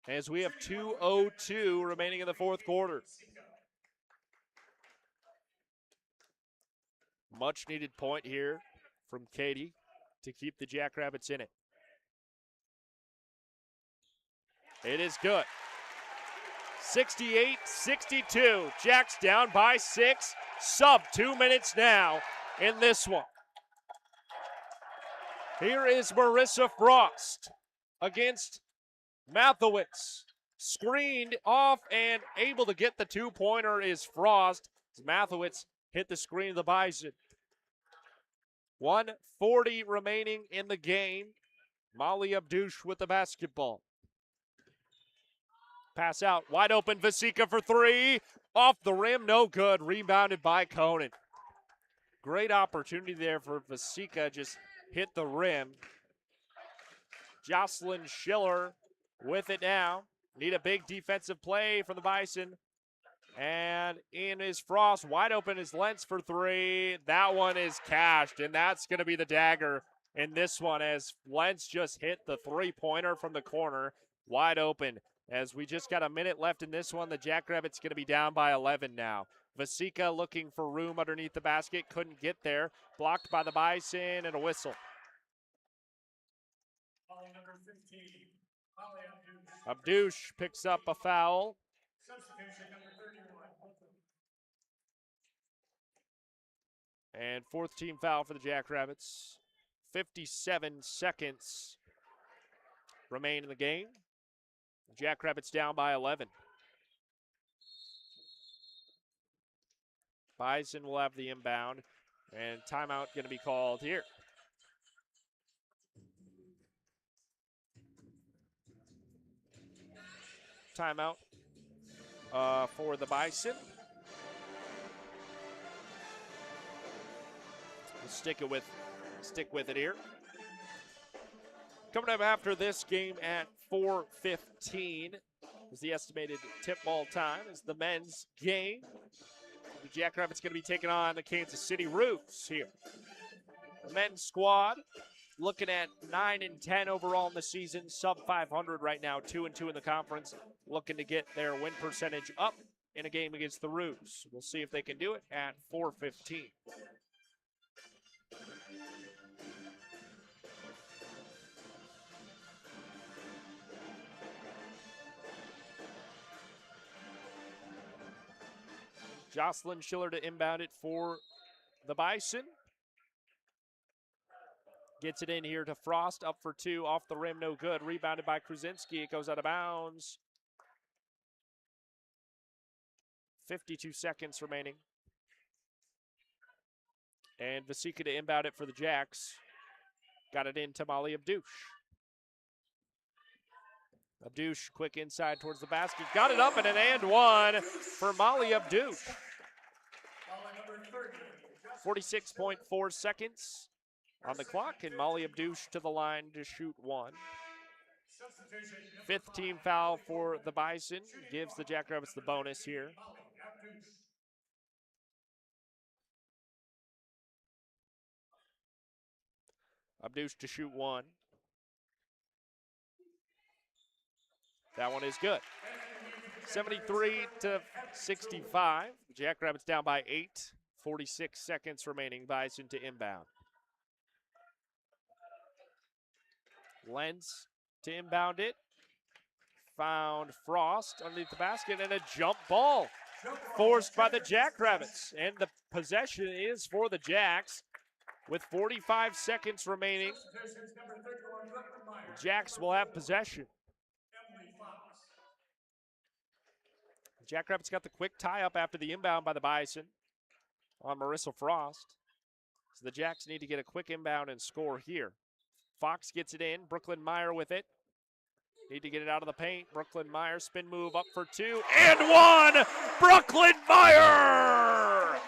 As we have 2:02 remaining in the fourth quarter. Much needed point here from Katie to keep the Jackrabbits in it. It is good. 68-62. Jacks down by 6. Sub 2 minutes now in this one. Here is Marissa Frost against Mathewitz. Screened off and able to get the two-pointer is Frost. Mathewitz hit the screen of the Bison. 1:40 remaining in the game. Molly Abdouche with the basketball. Pass out, wide open, Vasika for three. Off the rim, no good. Rebounded by Conan. Great opportunity there for Vasika, just hit the rim. Jocelyn Schiller with it now. Need a big defensive play from the Bison. And in is Frost, wide open is Lentz for three. That one is cashed, and that's going to be the dagger in this one as Lentz just hit the three-pointer from the corner, wide open. As we just got a minute left in this one, the Jackrabbits going to be down by 11 now. Vasika looking for room underneath the basket, couldn't get there. Blocked by the Bison and a whistle. Number 15, Abdouche picks up a foul. substitution number 31. And fourth team foul for the Jackrabbits. 57 seconds remain in the game. The Jackrabbits down by 11. Bison will have the inbound, and timeout going to be called here. Timeout for the Bison. We'll stick with it here. Coming up after this game at 4:15 is the estimated tip ball time. Is the men's game. The Jackrabbits going to be taking on the Kansas City Roos here. The men's squad looking at 9-10 overall in the season, sub 500 right now, 2-2 in the conference, looking to get their win percentage up in a game against the Roos. We'll see if they can do it at 4:15. Jocelyn Schiller to inbound it for the Bison. Gets it in here to Frost, up for two, off the rim, no good. Rebounded by Krasinski, it goes out of bounds. 52 seconds remaining. And Vasika to inbound it for the Jacks. Got it into Molly Abdouche. Abdouche, quick inside towards the basket. Got it up and one for Molly Abdouche. 46.4 seconds on the clock, and Molly Abdouche to the line to shoot one. Fifth team foul for the Bison. Gives the Jackrabbits the bonus here. Abdouche to shoot one. That one is good. 73-65. The Jackrabbits down by 8. 46 seconds remaining. Bison to inbound. Lentz to inbound it. Found Frost underneath the basket, and a jump ball forced by the Jackrabbits. And the possession is for the Jacks with 45 seconds remaining. The Jacks will have possession. Jackrabbits got the quick tie-up after the inbound by the Bison. on Marissa Frost. So the Jacks need to get a quick inbound and score here. Fox gets it in. Brooklyn Meyer with it. Need to get it out of the paint. Brooklyn Meyer spin move up for 2 and 1. Brooklyn Meyer!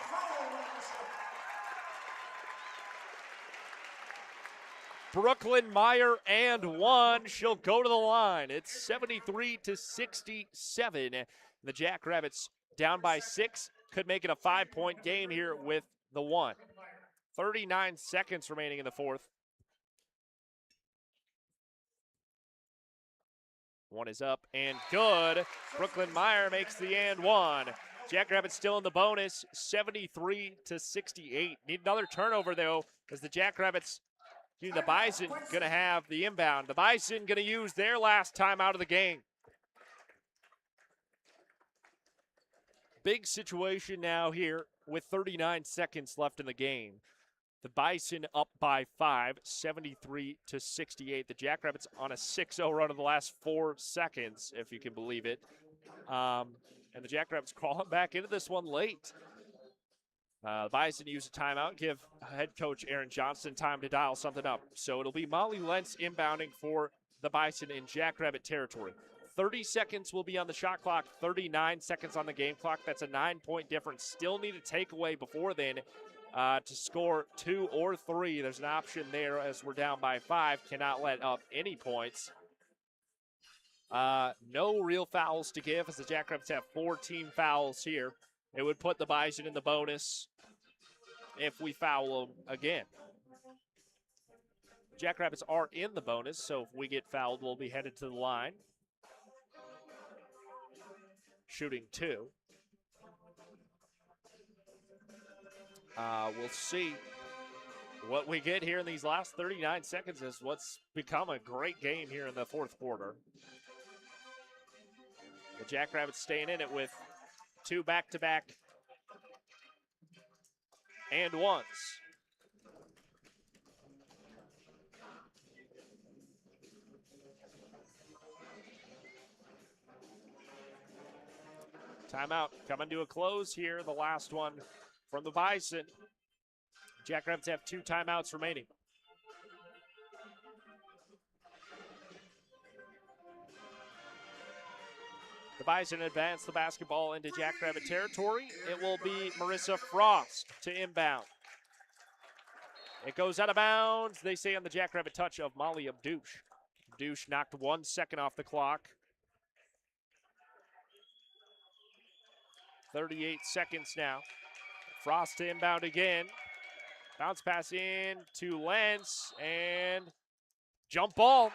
Brooklyn Meyer and 1. She'll go to the line. It's 73-67. The Jackrabbits down by 6. Could make it a 5-point game here with the 1. 39 seconds remaining in the fourth. 1 is up and good. Brooklyn Meyer makes the and 1. Jackrabbits still in the bonus, 73-68. Need another turnover, though, as the Jackrabbits, the Bison, going to have the inbound. The Bison going to use their last time out of the game. Big situation now here with 39 seconds left in the game. The Bison up by 5, 73-68. The Jackrabbits on a 6-0 run of the last 4 seconds, if you can believe it. And the Jackrabbits crawling back into this one late. The Bison use a timeout, give head coach Aaron Johnson time to dial something up. So it'll be Molly Lentz inbounding for the Bison in Jackrabbit territory. 30 seconds will be on the shot clock, 39 seconds on the game clock. That's a 9-point difference. Still need a takeaway before then to score 2 or 3. There's an option there as we're down by 5. Cannot let up any points. No real fouls to give as the Jackrabbits have 4 team fouls here. It would put the Bison in the bonus if we foul them again. Jackrabbits are in the bonus, so if we get fouled, we'll be headed to the line. Shooting 2. We'll see what we get here in these last 39 seconds is what's become a great game here in the fourth quarter. The Jackrabbits staying in it with 2 back-to-back and 1s. Timeout coming to a close here. The last one from the Bison. Jackrabbits have 2 timeouts remaining. The Bison advance the basketball into Jackrabbit territory. It will be Marissa Frost to inbound. It goes out of bounds. They say on the Jackrabbit touch of Molly Abdouche. Abdouche knocked 1 second off the clock. 38 seconds now. Frost to inbound again. Bounce pass in to Lentz and jump ball.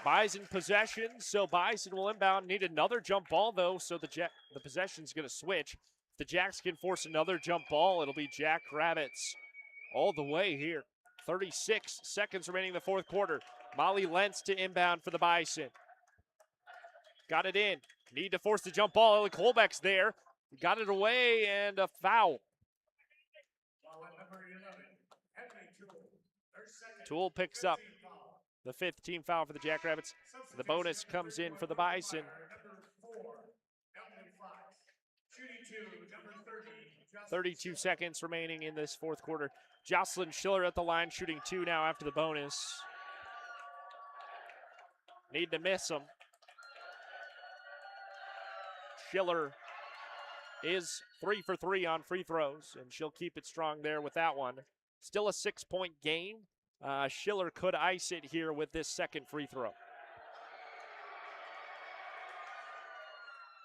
Bison possession, so Bison will inbound. Need another jump ball, though, so the possession's going to switch. If the Jacks can force another jump ball, it'll be Jackrabbits all the way here. 36 seconds remaining in the fourth quarter. Molly Lentz to inbound for the Bison. Got it in. Need to force the jump ball. Ellie Colbeck's there. Got it away and a foul. Toole picks up the 5th team foul for the Jackrabbits. The bonus comes in for the Bison. 32 seconds remaining in this fourth quarter. Jocelyn Schiller at the line, shooting 2 now after the bonus. Need to miss them. Schiller is 3 for 3 on free throws, and she'll keep it strong there with that one. Still a 6-point game. Schiller could ice it here with this second free throw.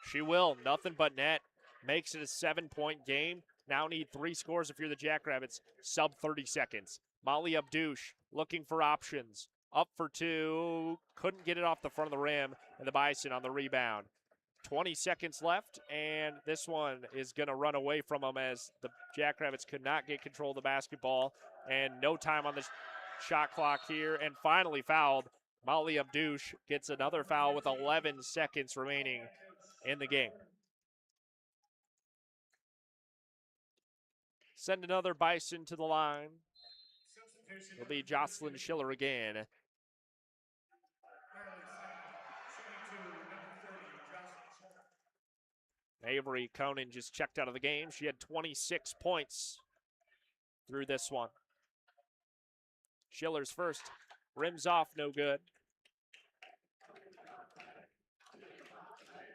She will. Nothing but net. Makes it a 7-point game. Now need 3 scores if you're the Jackrabbits. Sub 30 seconds. Molly Abdouche looking for options. Up for 2. Couldn't get it off the front of the rim, and the Bison on the rebound. 20 seconds left, and this one is going to run away from them as the Jackrabbits could not get control of the basketball, and no time on the shot clock here, and finally fouled. Molly Abdouche gets another foul with 11 seconds remaining in the game. Send another Bison to the line. It'll be Jocelyn Schiller again. Avery Conan just checked out of the game. She had 26 points through this one. Schiller's first. Rims off, no good.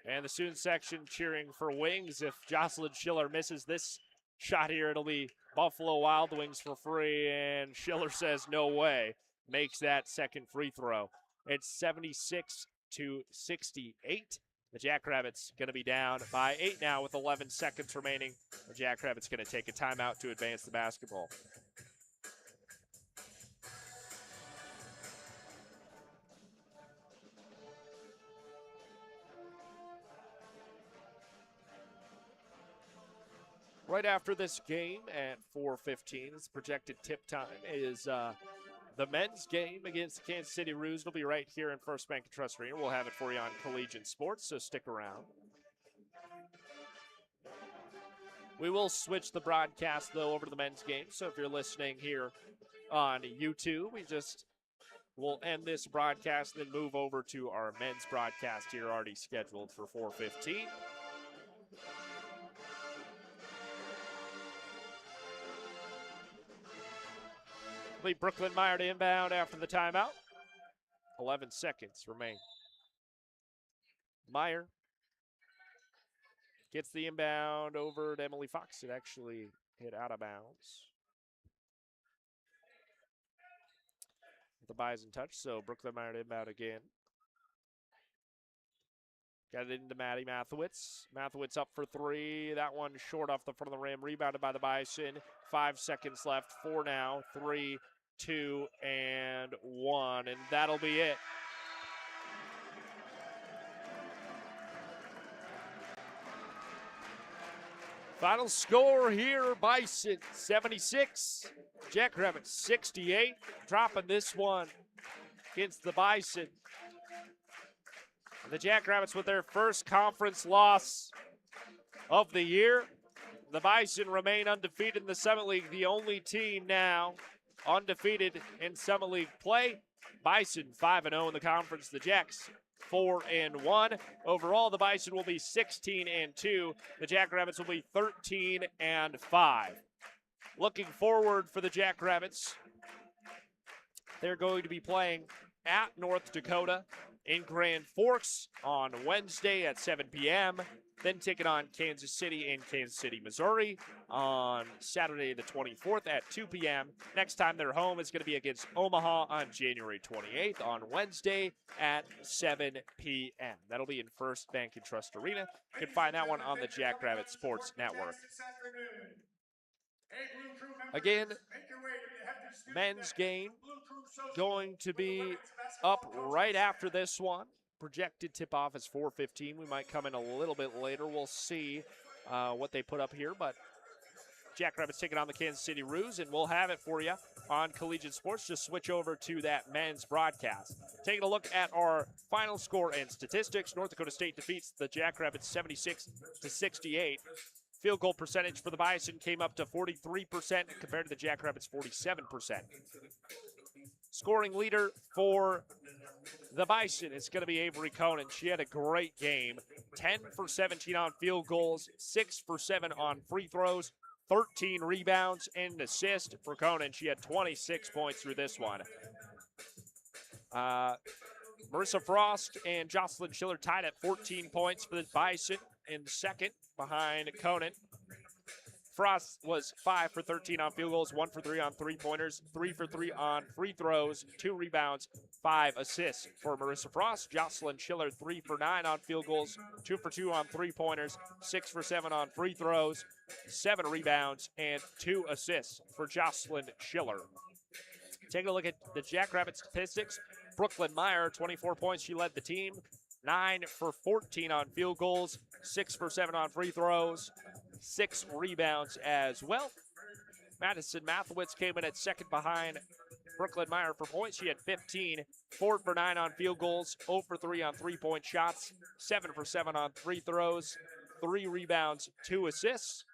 And the student section cheering for Wings. If Jocelyn Schiller misses this shot here, it'll be Buffalo Wild Wings for free. And Schiller says no way. Makes that second free throw. It's 76 to 68. The Jackrabbits going to be down by 8 now with 11 seconds remaining. The Jackrabbits going to take a timeout to advance the basketball. Right after this game at 4:15, its projected tip time is the men's game against the Kansas City Roos. It'll be right here in First Bank & Trust Arena. We'll have it for you on Collegiate Sports, so stick around. We will switch the broadcast, though, over to the men's game. So if you're listening here on YouTube, we'll end this broadcast and then move over to our men's broadcast here, already scheduled for 4:15. Brooklyn Meyer to inbound after the timeout. 11 seconds remain. Meyer gets the inbound over to Emily Fox. It actually hit out of bounds. The Bison touch, so Brooklyn Meyer to inbound again. Got it into Maddie Mathewitz. Mathewitz up for three. That one short off the front of the rim. Rebounded by the Bison. 5 seconds left. 4 now. 3, 2, and 1. And that'll be it. Final score here, Bison 76. Jackrabbit 68. Dropping this one against the Bison. The Jackrabbits with their first conference loss of the year. The Bison remain undefeated in the Summit League, the only team now undefeated in Summit League play. Bison 5-0 in the conference. The Jacks 4-1. Overall, the Bison will be 16-2. The Jackrabbits will be 13-5. Looking forward for the Jackrabbits, they're going to be playing at North Dakota in Grand Forks on Wednesday at 7 p.m. Then taking on Kansas City in Kansas City, Missouri on Saturday the 24th at 2 p.m. Next time they're home is going to be against Omaha on January 28th on Wednesday at 7 p.m. That'll be in First Bank & Trust Arena. You can find that one on the Jackrabbit Sports Network. Again, men's game going to be up right after this one. Projected tip-off is 4:15. We might come in a little bit later. We'll see what they put up here. But Jackrabbits taking on the Kansas City Roos, and we'll have it for you on Collegiate Sports. Just switch over to that men's broadcast. Taking a look at our final score and statistics. North Dakota State defeats the Jackrabbits 76-68. Field goal percentage for the Bison came up to 43% compared to the Jackrabbits 47%. Scoring leader for the Bison is going to be Avery Conan. She had a great game. 10 for 17 on field goals, 6 for 7 on free throws, 13 rebounds, and an assist for Conan. She had 26 points through this one. Marissa Frost and Jocelyn Schiller tied at 14 points for the Bison in second behind Conan. Frost was 5 for 13 on field goals, 1 for 3 on three-pointers, 3 for 3 on free throws, 2 rebounds, 5 assists for Marissa Frost. Jocelyn Schiller, 3 for 9 on field goals, 2 for 2 on three-pointers, 6 for 7 on free throws, 7 rebounds, and 2 assists for Jocelyn Schiller. Taking a look at the Jackrabbit statistics, Brooklyn Meyer, 24 points. She led the team. 9 for 14 on field goals, 6 for 7 on free throws, 6 rebounds as well. Madison Mathewitz came in at second behind Brooklyn Meyer for points. She had 15, 4 for 9 on field goals, 0 for 3 on three-point shots, 7 for 7 on free throws, 3 rebounds, 2 assists.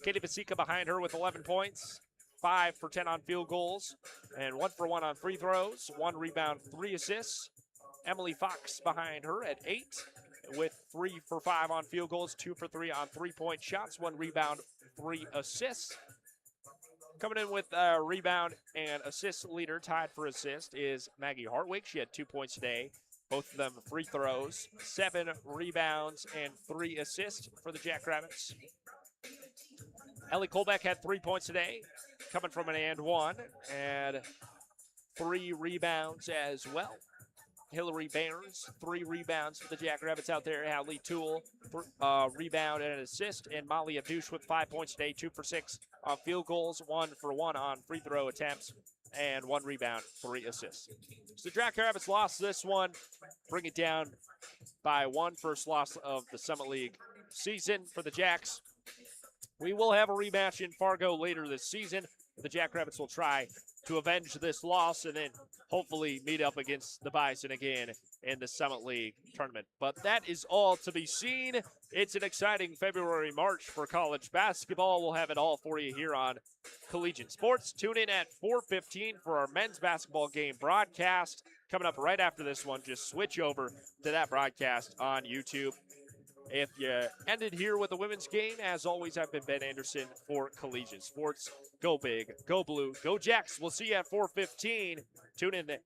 Katie Pasica behind her with 11 points, 5 for 10 on field goals, and 1 for 1 on free throws, 1 rebound, 3 assists. Emily Fox behind her at 8 with 3 for 5 on field goals, 2 for 3 on three-point shots, 1 rebound, 3 assists. Coming in with a rebound and assist leader, tied for assist, is Maggie Hartwig. She had 2 points today, both of them free throws, 7 rebounds and 3 assists for the Jackrabbits. Ellie Colbeck had 3 points today, coming from an and 1, and 3 rebounds as well. Hillary Barnes, 3 rebounds for the Jackrabbits out there. Hadley Toole, rebound and an assist. And Molly Abdouche with 5 points today, 2 for 6 on field goals, 1 for 1 on free throw attempts, and 1 rebound, 3 assists. So the Jackrabbits lost this one, bring it down by 1, first loss of the Summit League season for the Jacks. We will have a rematch in Fargo later this season. The Jackrabbits will try to avenge this loss and then hopefully meet up against the Bison again in the Summit League tournament. But that is all to be seen. It's an exciting February, March for college basketball. We'll have it all for you here on Collegiate Sports. Tune in at 4:15 for our men's basketball game broadcast. Coming up right after this one, just switch over to that broadcast on YouTube. If you ended here with the women's game, as always, I've been Ben Anderson for Collegiate Sports. Go big, go blue, go Jacks. We'll see you at 4:15. Tune in then.